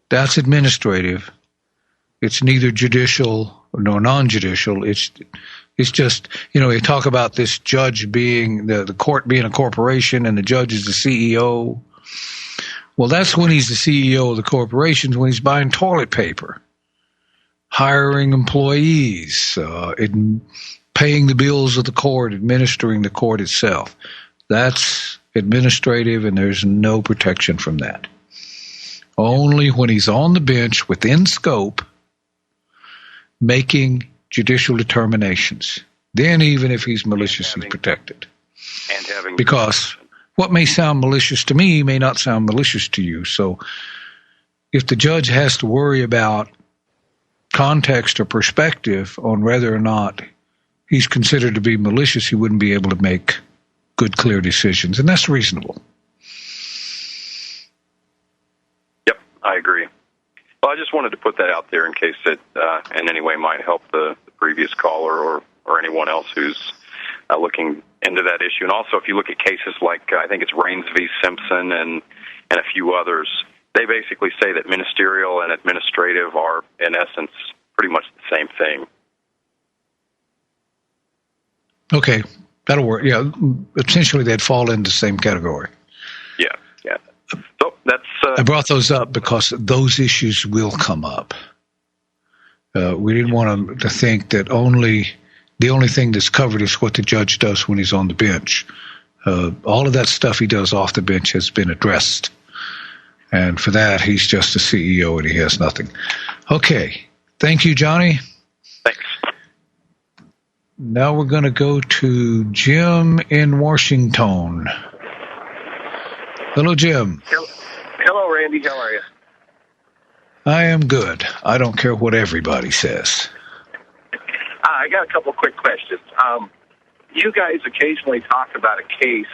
that's administrative. It's neither judicial nor non-judicial. It's just, you talk about this judge being, the court being a corporation and the judge is the CEO. Well, that's when he's the CEO of the corporation, when he's buying toilet paper, hiring employees, paying the bills of the court, administering the court itself. That's administrative, and there's no protection from that. Only when he's on the bench within scope, making judicial determinations. Then even if he's malicious, he's protected. Because what may sound malicious to me may not sound malicious to you. So if the judge has to worry about context or perspective on whether or not he's considered to be malicious, he wouldn't be able to make good, clear decisions. And that's reasonable. Yep, I agree. Well, I just wanted to put that out there in case it in any way might help the previous caller or anyone else who's looking into that issue. And also, if you look at cases like, I think it's Raines v. Simpson and a few others, they basically say that ministerial and administrative are, in essence, pretty much the same thing. Okay, that'll work. Yeah, essentially they'd fall in the same category. Yeah. So that's... I brought those up because those issues will come up. We didn't want them to think that the only thing that's covered is what the judge does when he's on the bench. All of that stuff he does off the bench has been addressed. And for that, he's just a CEO and he has nothing. Okay. Thank you, Johnny. Thanks. Now we're going to go to Jim in Washington. Hello, Jim. Hello, Randy. How are you? I am good. I don't care what everybody says. I got a couple quick questions. You guys occasionally talk about a case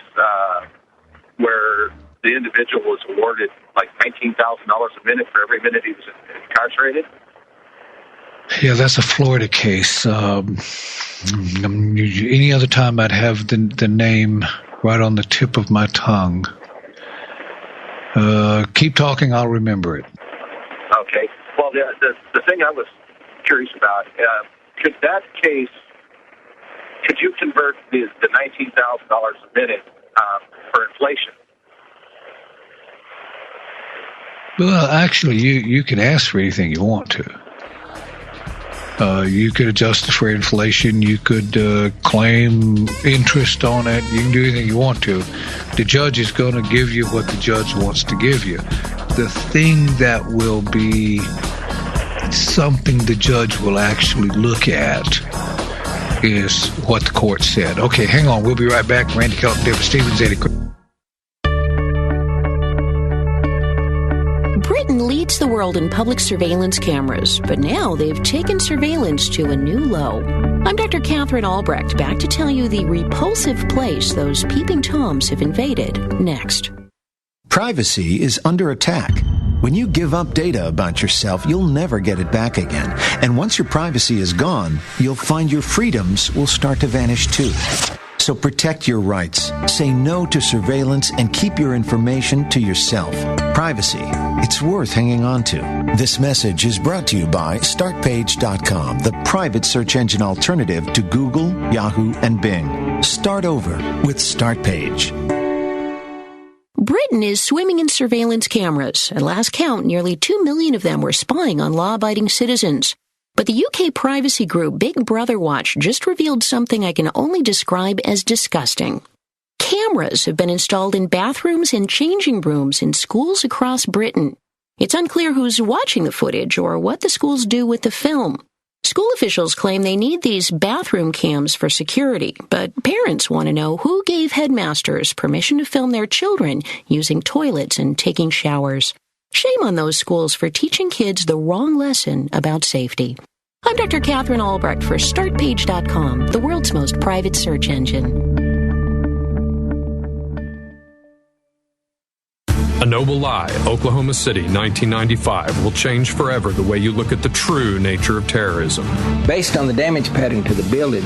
where the individual was awarded like $19,000 a minute for every minute he was incarcerated. Yeah, that's a Florida case. Any other time I'd have the name right on the tip of my tongue. Keep talking, I'll remember it. Okay. Well, the thing I was curious about, could you convert the $19,000 a minute for inflation? Well, actually, you can ask for anything you want to. You could adjust it for inflation. You could claim interest on it. You can do anything you want to. The judge is going to give you what the judge wants to give you. The thing that will be something the judge will actually look at is what the court said. Okay, hang on. We'll be right back. Randy Kelton, David Stevens, Eddie. Britain leads the world in public surveillance cameras, but now they've taken surveillance to a new low. I'm Dr. Catherine Albrecht, back to tell you the repulsive place those peeping Toms have invaded next. Privacy is under attack. When you give up data about yourself, you'll never get it back again. And once your privacy is gone, you'll find your freedoms will start to vanish too. So protect your rights, say no to surveillance, and keep your information to yourself. Privacy, it's worth hanging on to. This message is brought to you by StartPage.com, the private search engine alternative to Google, Yahoo, and Bing. Start over with StartPage. Britain is swimming in surveillance cameras. At last count, nearly 2 million of them were spying on law-abiding citizens. But the UK privacy group Big Brother Watch just revealed something I can only describe as disgusting. Cameras have been installed in bathrooms and changing rooms in schools across Britain. It's unclear who's watching the footage or what the schools do with the film. School officials claim they need these bathroom cams for security, but parents want to know who gave headmasters permission to film their children using toilets and taking showers. Shame on those schools for teaching kids the wrong lesson about safety. I'm Dr. Catherine Albrecht for StartPage.com, the world's most private search engine. A Noble Lie, Oklahoma City, 1995, will change forever the way you look at the true nature of terrorism. Based on the damage pattern to the building,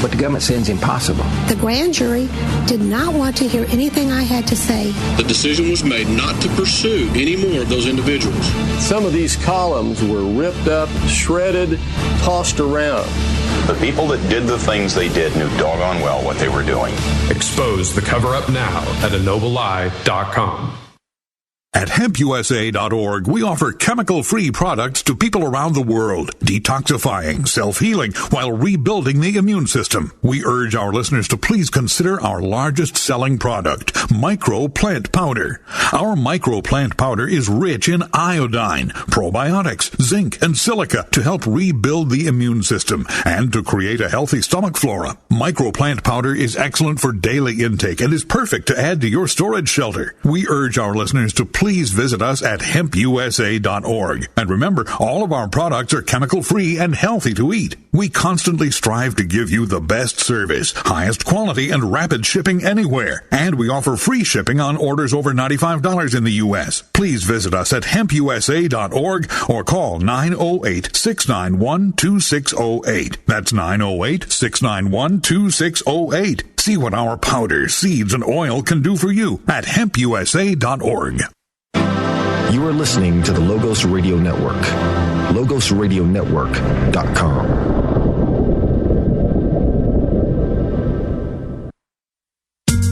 what the government says is impossible. The grand jury did not want to hear anything I had to say. The decision was made not to pursue any more of those individuals. Some of these columns were ripped up, shredded, tossed around. The people that did the things they did knew doggone well what they were doing. Expose the cover-up now at ANobleLie.com. At hempusa.org, we offer chemical-free products to people around the world, detoxifying, self-healing, while rebuilding the immune system. We urge our listeners to please consider our largest-selling product, Micro Plant Powder. Our Micro Plant Powder is rich in iodine, probiotics, zinc, and silica to help rebuild the immune system and to create a healthy stomach flora. Micro Plant Powder is excellent for daily intake and is perfect to add to your storage shelter. We urge our listeners to please visit us at hempusa.org. And remember, all of our products are chemical-free and healthy to eat. We constantly strive to give you the best service, highest quality, and rapid shipping anywhere. And we offer free shipping on orders over $95 in the U.S. Please visit us at hempusa.org or call 908-691-2608. That's 908-691-2608. See what our powder, seeds, and oil can do for you at hempusa.org. You are listening to the Logos Radio Network. LogosRadioNetwork.com.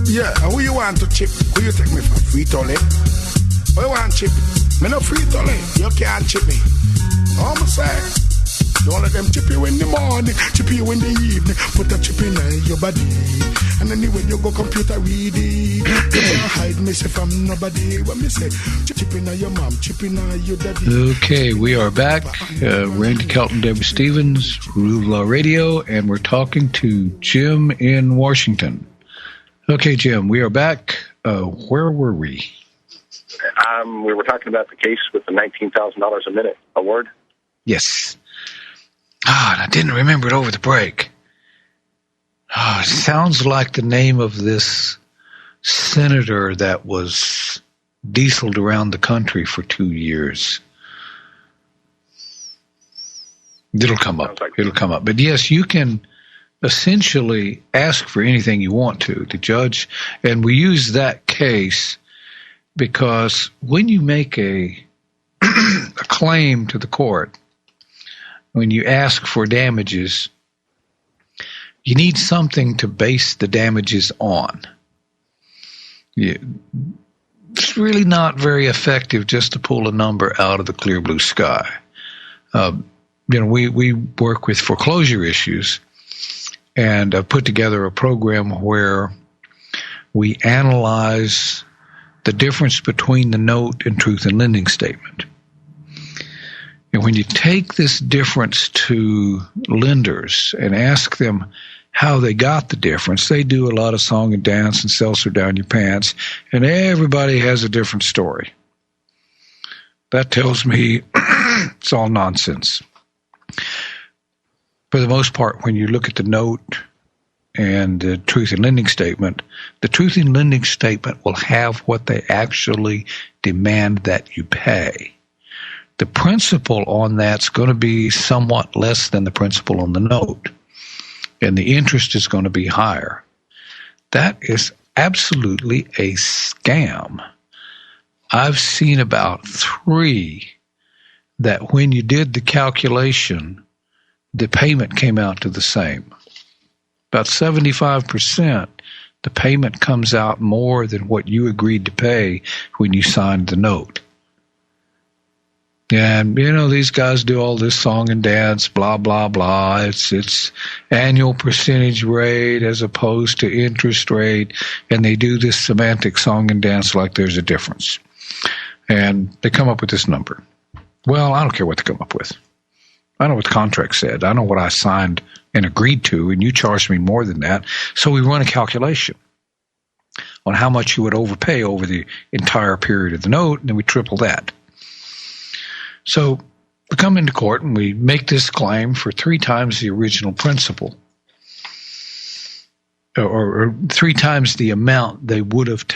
Yeah, and who you want to chip? Who you take me for? Free Tolly? Who you want to chip? Me no free Tolly. You can't chip me. I'm saying. Don't let them chip you in the morning, chip you in the evening, put a chip in your body. And anyway, you go computer reading. You can't hide me say from nobody. When me say, chip in your mom, chip in your daddy. Okay, we are back. Randy Kelton, Debbie Stevens, Rule of Law Radio, and we're talking to Jim in Washington. Okay, Jim, we are back. Where were we? We were talking about the case with the $19,000 a minute award. Yes. And I didn't remember it over the break. It sounds like the name of this senator that was dieseled around the country for 2 years. It'll come up. It'll come up. But yes, you can essentially ask for anything you want to. The judge, and we use that case because when you make a claim to the court, when you ask for damages, you need something to base the damages on. It's really not very effective just to pull a number out of the clear blue sky. we work with foreclosure issues and put together a program where we analyze the difference between the note and truth in lending statement. And when you take this difference to lenders and ask them how they got the difference, they do a lot of song and dance and seltzer down your pants, and everybody has a different story. That tells me it's all nonsense. For the most part, when you look at the note and the truth in lending statement, the truth in lending statement will have what they actually demand that you pay. The principal on that's going to be somewhat less than the principal on the note, and the interest is going to be higher. That is absolutely a scam. I've seen about 3 that when you did the calculation, the payment came out to the same. About 75%, the payment comes out more than what you agreed to pay when you signed the note. And, these guys do all this song and dance, blah, blah, blah. It's annual percentage rate as opposed to interest rate. And they do this semantic song and dance like there's a difference. And they come up with this number. Well, I don't care what they come up with. I know what the contract said. I know what I signed and agreed to, and you charged me more than that. So we run a calculation on how much you would overpay over the entire period of the note, and then we triple that. So we come into court and we make this claim for 3 times the original principal, or 3 times the amount they would have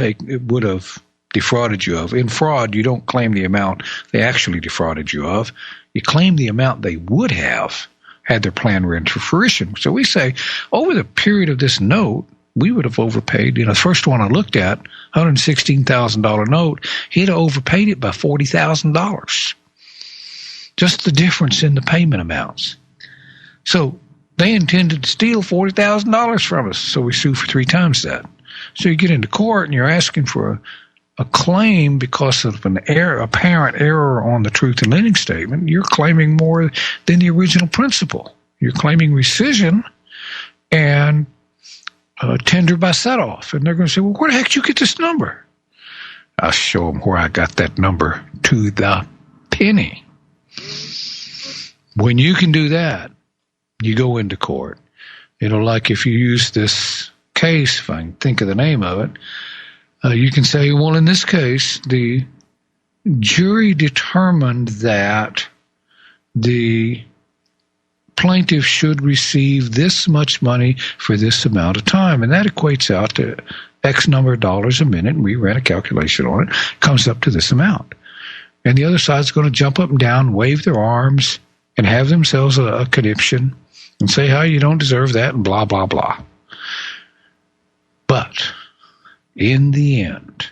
defrauded you of. In fraud, you don't claim the amount they actually defrauded you of. You claim the amount they would have had their plan run to fruition. So we say, over the period of this note, we would have overpaid. The first one I looked at, $116,000 note, he'd have overpaid it by $40,000. Just the difference in the payment amounts. So they intended to steal $40,000 from us, so we sue for 3 times that. So you get into court and you're asking for a claim because of an apparent error on the truth in lending statement. You're claiming more than the original principal. You're claiming rescission and tender by set-off. And they're going to say, well, where the heck did you get this number? I'll show them where I got that number to the penny. When you can do that, you go into court. Like if you use this case, if I can think of the name of it, you can say, well, in this case, the jury determined that the plaintiff should receive this much money for this amount of time, and that equates out to X number of dollars a minute, and we ran a calculation on it, comes up to this amount. And the other side's going to jump up and down, wave their arms, and have themselves a conniption and say, how you don't deserve that, and blah, blah, blah. But in the end,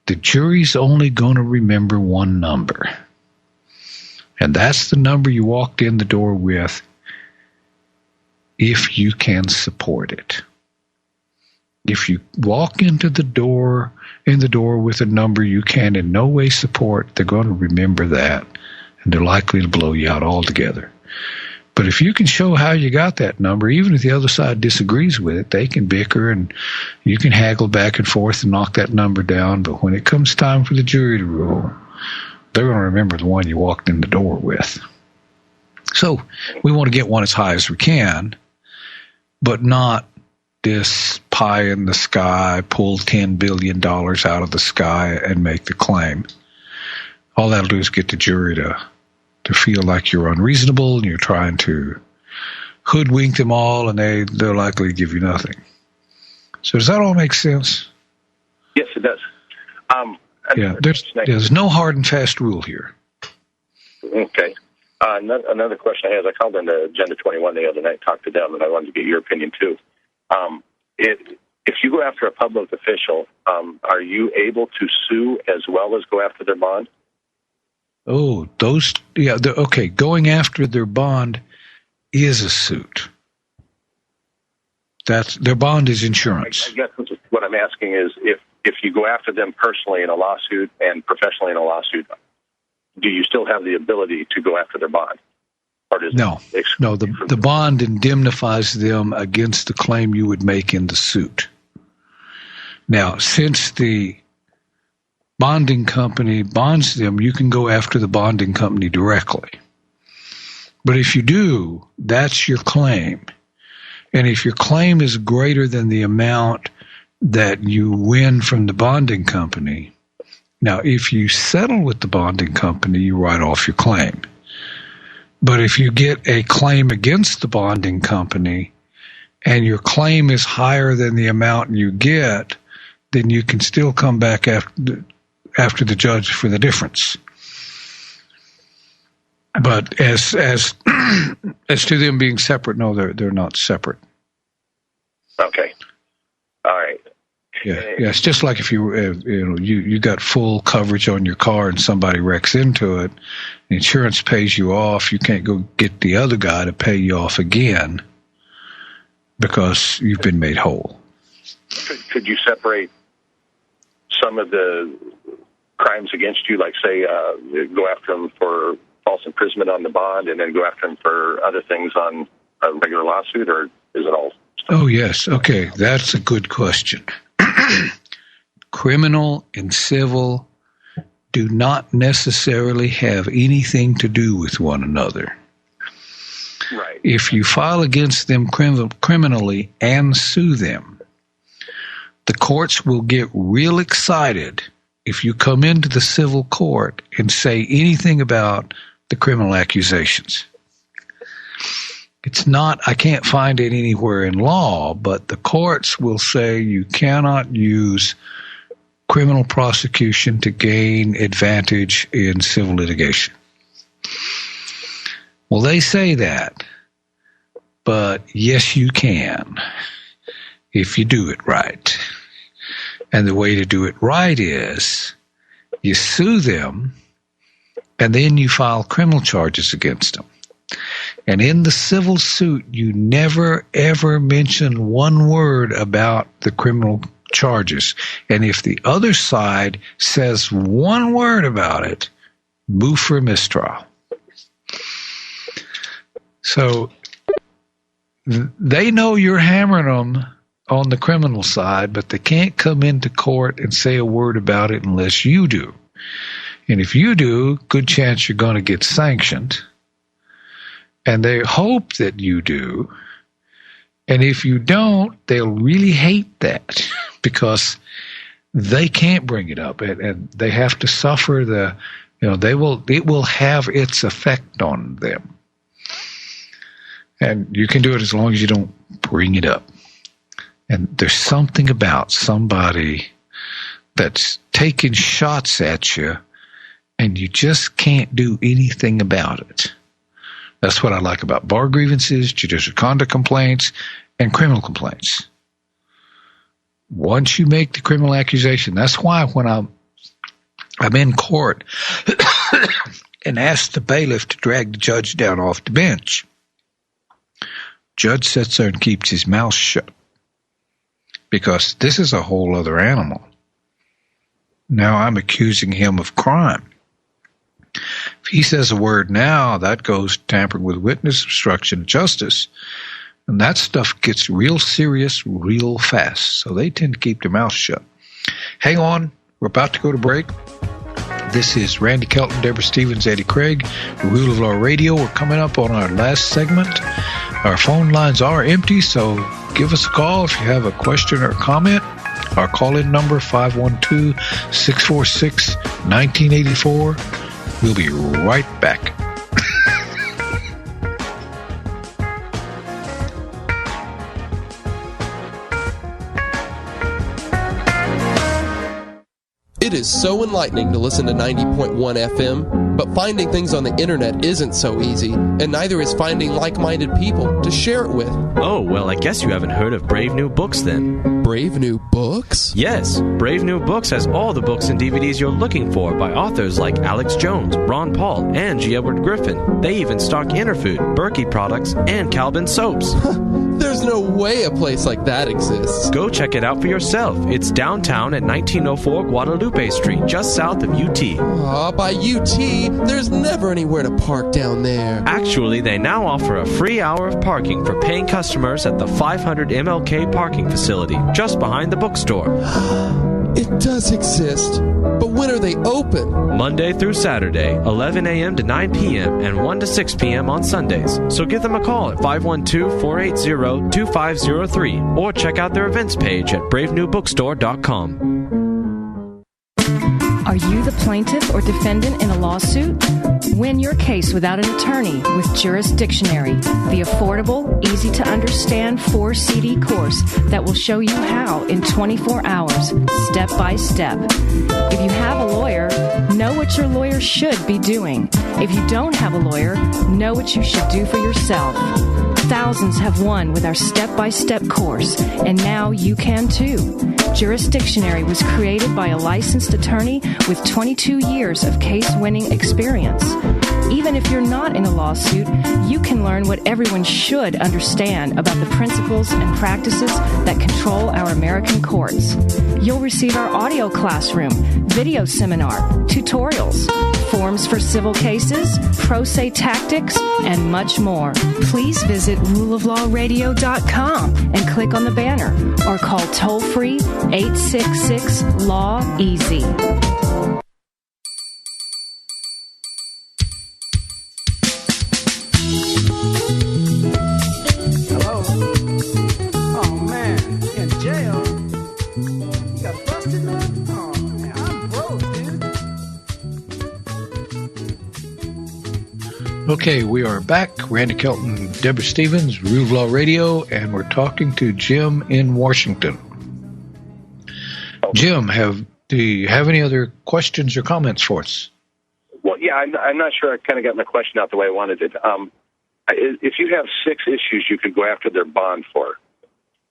the jury's only going to remember one number. And that's the number you walked in the door with if you can support it. If you walk in the door with a number you can in no way support, they're going to remember that, and they're likely to blow you out altogether. But if you can show how you got that number, even if the other side disagrees with it, they can bicker and you can haggle back and forth and knock that number down. But when it comes time for the jury to rule, they're going to remember the one you walked in the door with. So we want to get one as high as we can, but not this pie in the sky, pull $10 billion out of the sky and make the claim. All that'll do is get the jury to feel like you're unreasonable and you're trying to hoodwink them all, and they're likely to give you nothing. So does that all make sense? Yes, it does. There's no hard and fast rule here. Okay. Another question I had, I called into Agenda 21 the other night, talked to them, and I wanted to get your opinion too. If you go after a public official, are you able to sue as well as go after their bond? Oh, okay. Going after their bond is a suit. Their bond is insurance. I guess what I'm asking is if you go after them personally in a lawsuit and professionally in a lawsuit, do you still have the ability to go after their bond? No. The bond indemnifies them against the claim you would make in the suit. Now, since the bonding company bonds them, you can go after the bonding company directly. But if you do, that's your claim. And if your claim is greater than the amount that you win from the bonding company, now if you settle with the bonding company, you write off your claim. But if you get a claim against the bonding company and your claim is higher than the amount you get, then you can still come back after the judge for the difference. But as to them being separate, no, they're not separate. Okay. All right. Yeah. It's just like if you got full coverage on your car and somebody wrecks into it, the insurance pays you off. You can't go get the other guy to pay you off again because you've been made whole. Could you separate some of the crimes against you, like say go after them for false imprisonment on the bond and then go after them for other things on a regular lawsuit, or is it all? Oh, yes. Okay, that's a good question. Criminal and civil do not necessarily have anything to do with one another. Right. If you file against them criminally and sue them, the courts will get real excited if you come into the civil court and say anything about the criminal accusations. It's not, I can't find it anywhere in law, but the courts will say you cannot use criminal prosecution to gain advantage in civil litigation. Well, they say that, but yes, you can if you do it right. And the way to do it right is you sue them and then you file criminal charges against them. And in the civil suit, you never, ever mention one word about the criminal charges. And if the other side says one word about it, move for a mistrial. So they know you're hammering them on the criminal side, but they can't come into court and say a word about it unless you do. And if you do, good chance you're going to get sanctioned. And they hope that you do. And if you don't, they'll really hate that because they can't bring it up. And they have to suffer it will have its effect on them. And you can do it as long as you don't bring it up. And there's something about somebody that's taking shots at you and you just can't do anything about it. That's what I like about bar grievances, judicial conduct complaints, and criminal complaints. Once you make the criminal accusation, that's why when I'm in court and ask the bailiff to drag the judge down off the bench, judge sits there and keeps his mouth shut because this is a whole other animal. Now I'm accusing him of crime. If he says a word now, that goes tampering with witness, obstruction of justice. And that stuff gets real serious real fast. So they tend to keep their mouth shut. Hang on. We're about to go to break. This is Randy Kelton, Deborah Stevens, Eddie Craig, Rule of Law Radio. We're coming up on our last segment. Our phone lines are empty, so give us a call if you have a question or a comment. Our call-in number, 512-646-1984. We'll be right back. It is so enlightening to listen to 90.1 FM, but finding things on the internet isn't so easy, and neither is finding like-minded people to share it with. Oh, well, I guess you haven't heard of Brave New Books then. Brave New Books? Yes, Brave New Books has all the books and DVDs you're looking for by authors like Alex Jones, Ron Paul, and G. Edward Griffin. They even stock Interfood, Berkey products, and Calvin soaps. There's no way a place like that exists. Go check it out for yourself. It's downtown at 1904 Guadalupe Street, just south of UT. By UT, there's never anywhere to park down there. Actually, they now offer a free hour of parking for paying customers at the 500 MLK parking facility just behind the bookstore. It does exist. But when are they open? Monday through Saturday, 11 a.m. to 9 p.m. and 1 to 6 p.m. on Sundays. So give them a call at 512-480-2503 or check out their events page at bravenewbookstore.com. Are you the plaintiff or defendant in a lawsuit? Win your case without an attorney with Jurisdictionary, the affordable, easy-to-understand 4-CD course that will show you how in 24 hours, step by step. If you have a lawyer, know what your lawyer should be doing. If you don't have a lawyer, know what you should do for yourself. Thousands have won with our step-by-step course, and now you can too. Jurisdictionary was created by a licensed attorney with 22 years of case-winning experience. Even if you're not in a lawsuit, you can learn what everyone should understand about the principles and practices that control our American courts. You'll receive our audio classroom, video seminar, tutorials, forms for civil cases, pro se tactics, and much more. Please visit ruleoflawradio.com and click on the banner or call toll-free 866-LAW-EASY. Hello? Oh, man, in jail? You got busted, man? Oh, man, I'm broke, dude. Okay, we are back. Randy Kelton, Deborah Stevens, Rule of Law Radio, and we're talking to Jim in Washington. Jim, do you have any other questions or comments for us? Well, yeah, I'm not sure I kind of got my question out the way I wanted it. If you have 6 issues you could go after their bond for,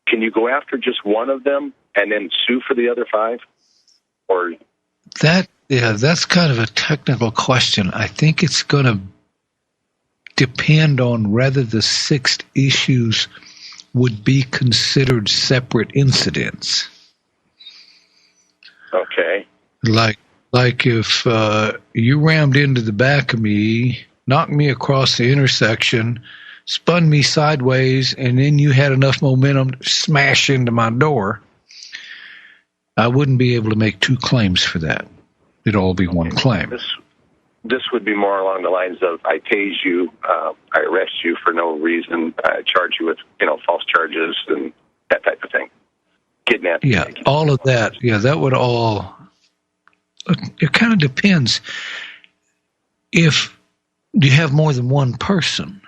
can you go after just one of them and then sue for the other 5? Or that's kind of a technical question. I think it's going to depend on whether the 6 issues would be considered separate incidents. Okay. Like if you rammed into the back of me, knocked me across the intersection, spun me sideways, and then you had enough momentum to smash into my door, I wouldn't be able to make 2 claims for that. It'd all be one claim. This would be more along the lines of I tase you, I arrest you for no reason, I charge you with false charges and that type of thing. Kidnapping. Yeah, all of that. Yeah, that would all. It kind of depends. If you have more than one person,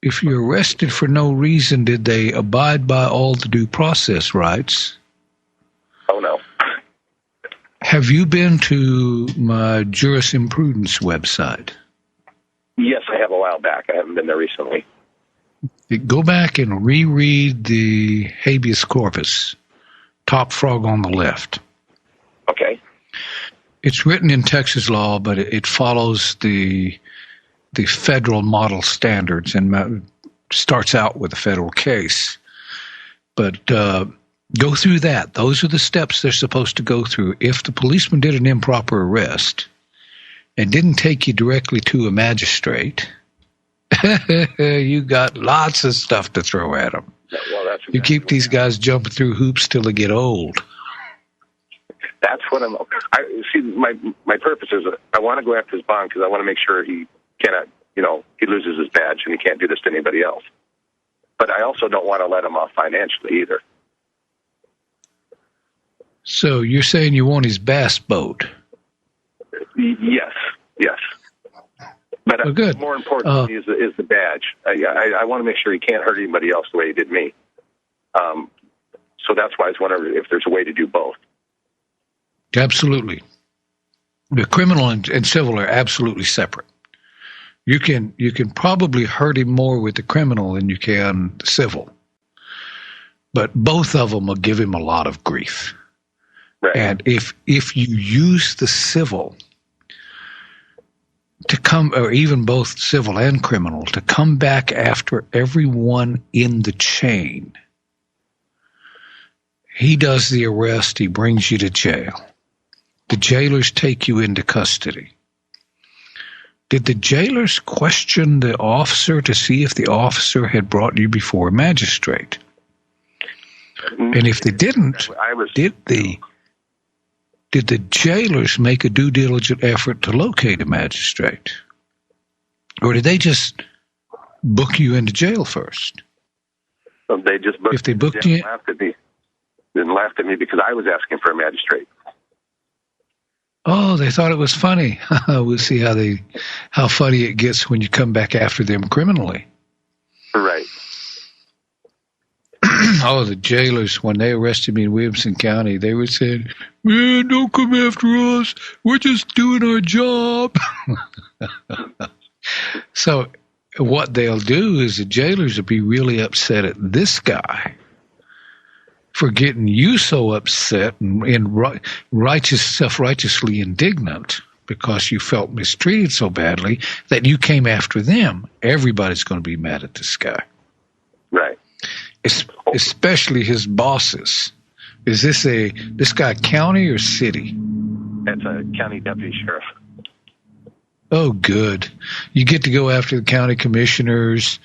if you're arrested for no reason, did they abide by all the due process rights? Oh, no. Have you been to my jurisprudence website? Yes, I have a while back. I haven't been there recently. Go back and reread the habeas corpus, top frog on the left. Okay. It's written in Texas law, but it follows the federal model standards and starts out with a federal case. But go through that. Those are the steps they're supposed to go through. If the policeman did an improper arrest and didn't take you directly to a magistrate, you got lots of stuff to throw at them. Well, you keep these guys jumping through hoops till they get old. That's what I see. My purpose is I want to go after his bond because I want to make sure he cannot, he loses his badge and he can't do this to anybody else. But I also don't want to let him off financially either. So you're saying you want his bass boat? Yes. But good. More importantly is the badge. I want to make sure he can't hurt anybody else the way he did me. So that's why I was wondering if there's a way to do both. Absolutely. The criminal and civil are absolutely separate. You can probably hurt him more with the criminal than you can the civil. But both of them will give him a lot of grief. Right. And if you use the civil to come, or even both civil and criminal, to come back after everyone in the chain, he does the arrest, he brings you to jail. the jailers take you into custody. Did the jailers question the officer to see if the officer had brought you before a magistrate? And if they didn't, did the jailers make a due diligent effort to locate a magistrate? Or did they just book you into jail first? They just booked, if they booked you, and laughed at me because I was asking for a magistrate. Oh, they thought it was funny. We'll see how funny it gets when you come back after them criminally. Right. Oh, the jailers, when they arrested me in Williamson County, they were saying, "Man, don't come after us. We're just doing our job." So what they'll do is the jailers will be really upset at this guy for getting you so upset and self-righteously indignant because you felt mistreated so badly that you came after them. Everybody's going to be mad at this guy. Right. Especially his bosses. Is this guy county or city? That's a county deputy sheriff. Oh, good. You get to go after the county commissioners.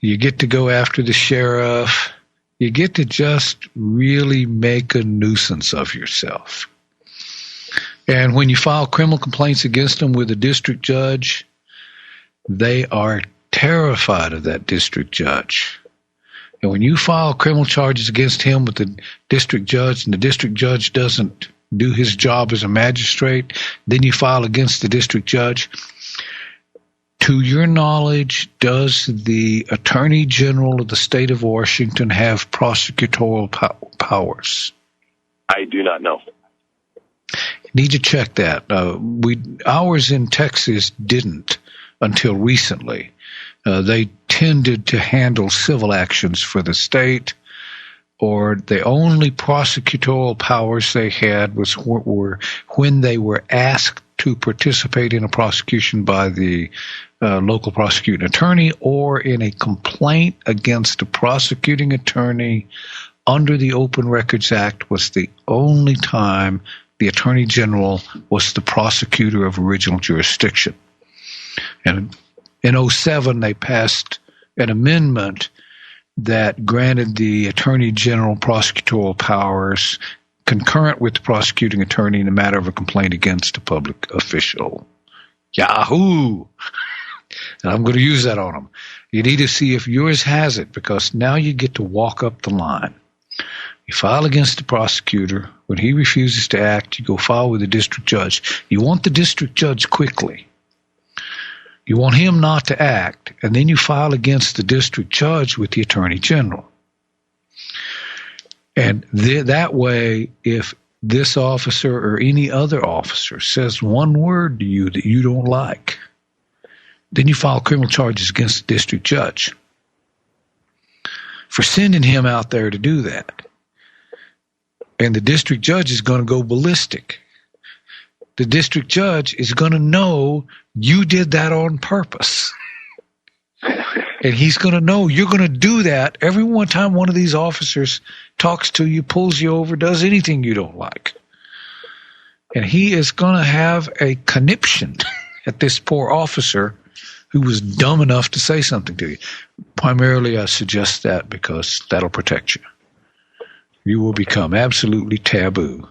You get to go after the sheriff. You get to just really make a nuisance of yourself. And when you file criminal complaints against them with a district judge, they are terrified of that district judge. And when you file criminal charges against him with the district judge and the district judge doesn't do his job as a magistrate, then you file against the district judge. To your knowledge, does the Attorney General of the state of Washington have prosecutorial powers? I do not know. Need to check that. Ours in Texas didn't until recently. They tended to handle civil actions for the state, or the only prosecutorial powers they had were when they were asked to participate in a prosecution by the local prosecuting attorney or in a complaint against a prosecuting attorney under the Open Records Act was the only time the Attorney General was the prosecutor of original jurisdiction. And in 2007, they passed an amendment that granted the Attorney General prosecutorial powers concurrent with the prosecuting attorney in the matter of a complaint against a public official. Yahoo! And I'm going to use that on them. You need to see if yours has it, because now you get to walk up the line. You file against the prosecutor. When he refuses to act, you go file with the district judge. You want the district judge quickly. You want him not to act, and then you file against the district judge with the Attorney General. And that way, if this officer or any other officer says one word to you that you don't like, then you file criminal charges against the district judge for sending him out there to do that. And the district judge is going to go ballistic. The district judge is going to know you did that on purpose. And he's going to know you're going to do that every one time one of these officers talks to you, pulls you over, does anything you don't like. And he is going to have a conniption at this poor officer who was dumb enough to say something to you. Primarily, I suggest that because that'll protect you. You will become absolutely taboo.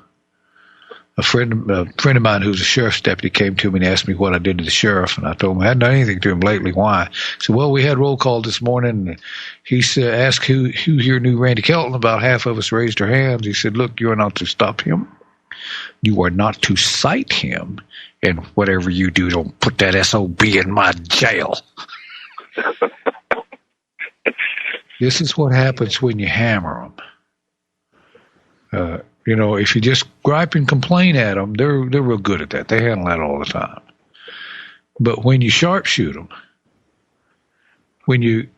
A friend of mine who's a sheriff's deputy came to me and asked me what I did to the sheriff, and I told him I hadn't done anything to him lately. Why? He said, well, we had roll call this morning, and he said, asked who here knew Randy Kelton. About half of us raised our hands. He said, look, you are not to stop him. You are not to cite him, and whatever you do, don't put that SOB in my jail. This is what happens when you hammer them. If you just gripe and complain at them, they're real good at that. They handle that all the time. But when you sharpshoot them, when you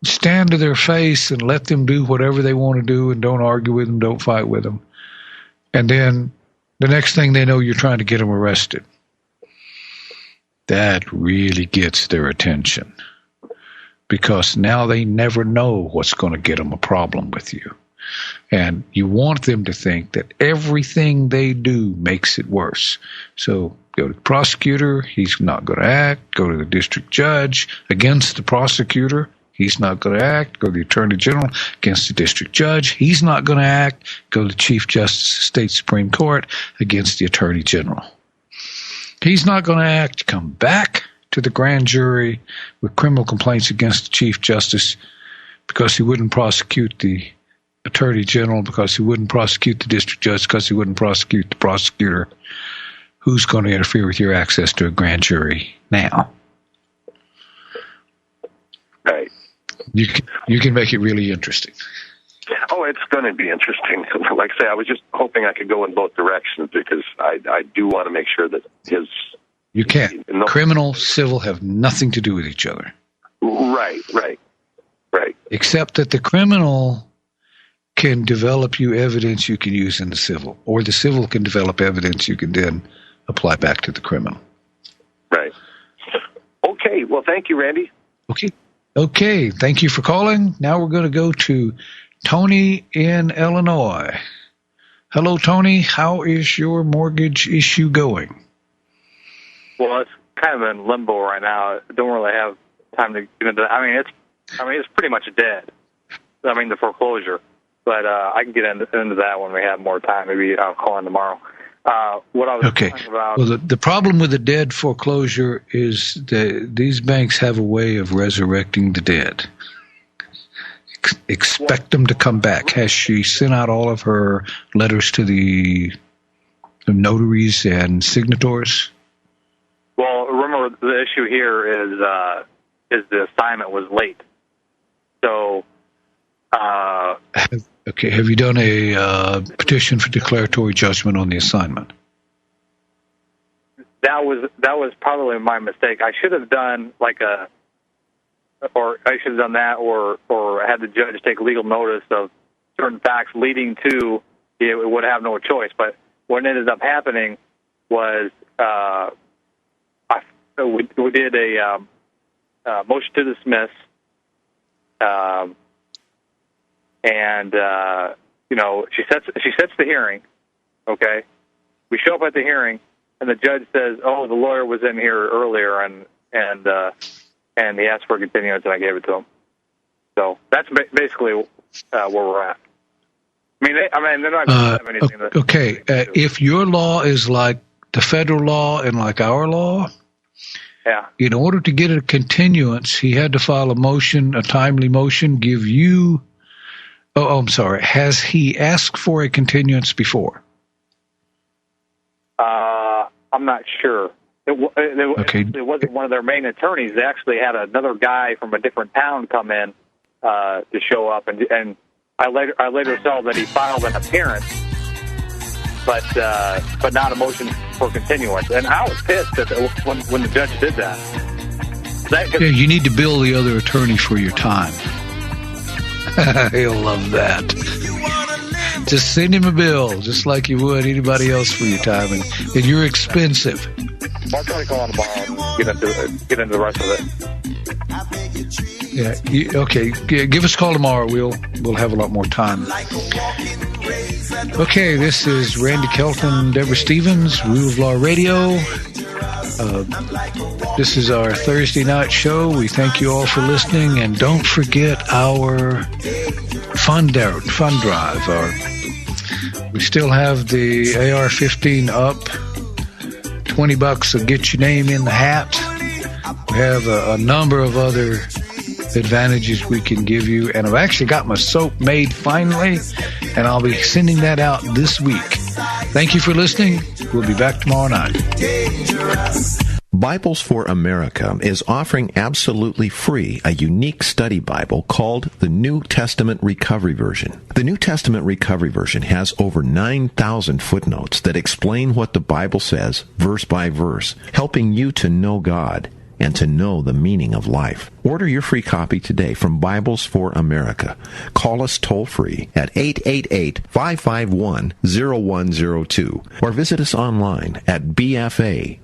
stand to their face and let them do whatever they want to do and don't argue with them, don't fight with them, and then the next thing they know, you're trying to get them arrested, that really gets their attention, because now they never know what's going to get them a problem with you. And you want them to think that everything they do makes it worse. So go to the prosecutor, he's not going to act. Go to the district judge against the prosecutor, he's not going to act. Go to the attorney general against the district judge, he's not going to act. Go to the chief justice of the state Supreme Court against the attorney general. He's not going to act. Come back to the grand jury with criminal complaints against the chief justice because he wouldn't prosecute the attorney general, because he wouldn't prosecute the district judge, because he wouldn't prosecute the prosecutor. Who's going to interfere with your access to a grand jury now? Right. You can make it really interesting. Oh, it's going to be interesting. Like I say, I was just hoping I could go in both directions because I do want to make sure that his... You can't. Criminal, civil have nothing to do with each other. Right. Except that the criminal can develop you evidence you can use in the civil, or the civil can develop evidence you can then apply back to the criminal. Right. Okay. Well, thank you, Randy. Okay. Thank you for calling. Now we're going to go to Tony in Illinois. Hello, Tony. How is your mortgage issue going? Well, it's kind of in limbo right now. I don't really have time to get into that. I mean, it's pretty much dead. I mean, the foreclosure. But I can get into that when we have more time. Maybe I'll call in tomorrow. What I was talking about... Well, the problem with the dead foreclosure is that these banks have a way of resurrecting the dead. Expect them to come back. Has she sent out all of her letters to the notaries and signatories? Well, remember, the issue here is the assignment was late. So... Have you done a petition for declaratory judgment on the assignment? That was probably my mistake. I should have done that, or had the judge take legal notice of certain facts leading to it would have no choice. But what ended up happening was we did a motion to dismiss. And she sets the hearing. Okay, we show up at the hearing, and the judge says, "Oh, the lawyer was in here earlier, and he asked for a continuance, and I gave it to him." So that's basically where we're at. I mean, they're not going to have anything. Okay, if your law is like the federal law and like our law, yeah. In order to get a continuance, he had to file a timely motion, give you. Oh, I'm sorry. Has he asked for a continuance before? I'm not sure. It wasn't one of their main attorneys. They actually had another guy from a different town come in to show up, and I later saw that he filed an appearance, but not a motion for continuance. And I was pissed when the judge did that. Yeah, you need to bill the other attorney for your time. He'll love that. Just send him a bill, just like you would anybody else for your time, and you're expensive. I'll try to call on tomorrow and get into the rest of Yeah. it. Okay. Give us a call tomorrow. We'll have a lot more time. Okay. This is Randy Kelton, Deborah Stevens, Rule of Law Radio. This is our Thursday night show. We thank you all for listening, and don't forget our fund drive. We still have the AR-15 up. $20 will get your name in the hat. We have a number of other advantages we can give you, and I've actually got my soap made finally, and I'll be sending that out this week. Thank you for listening. We'll be back tomorrow night. Bibles for America is offering absolutely free a unique study Bible called the New Testament Recovery Version. The New Testament Recovery Version has over 9,000 footnotes that explain what the Bible says, verse by verse, helping you to know God and to know the meaning of life. Order your free copy today from Bibles for America. Call us toll-free at 888-551-0102 or visit us online at bfa.org.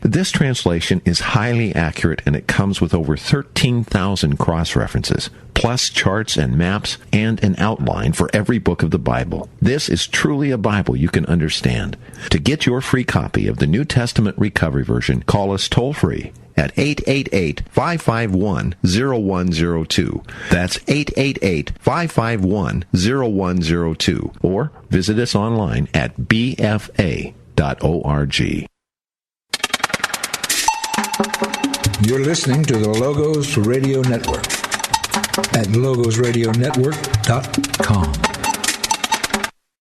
This translation is highly accurate, and it comes with over 13,000 cross-references, plus charts and maps, and an outline for every book of the Bible. This is truly a Bible you can understand. To get your free copy of the New Testament Recovery Version, call us toll-free at 888-551-0102. That's 888-551-0102. Or visit us online at bfa.org. You're listening to the Logos Radio Network at logosradionetwork.com.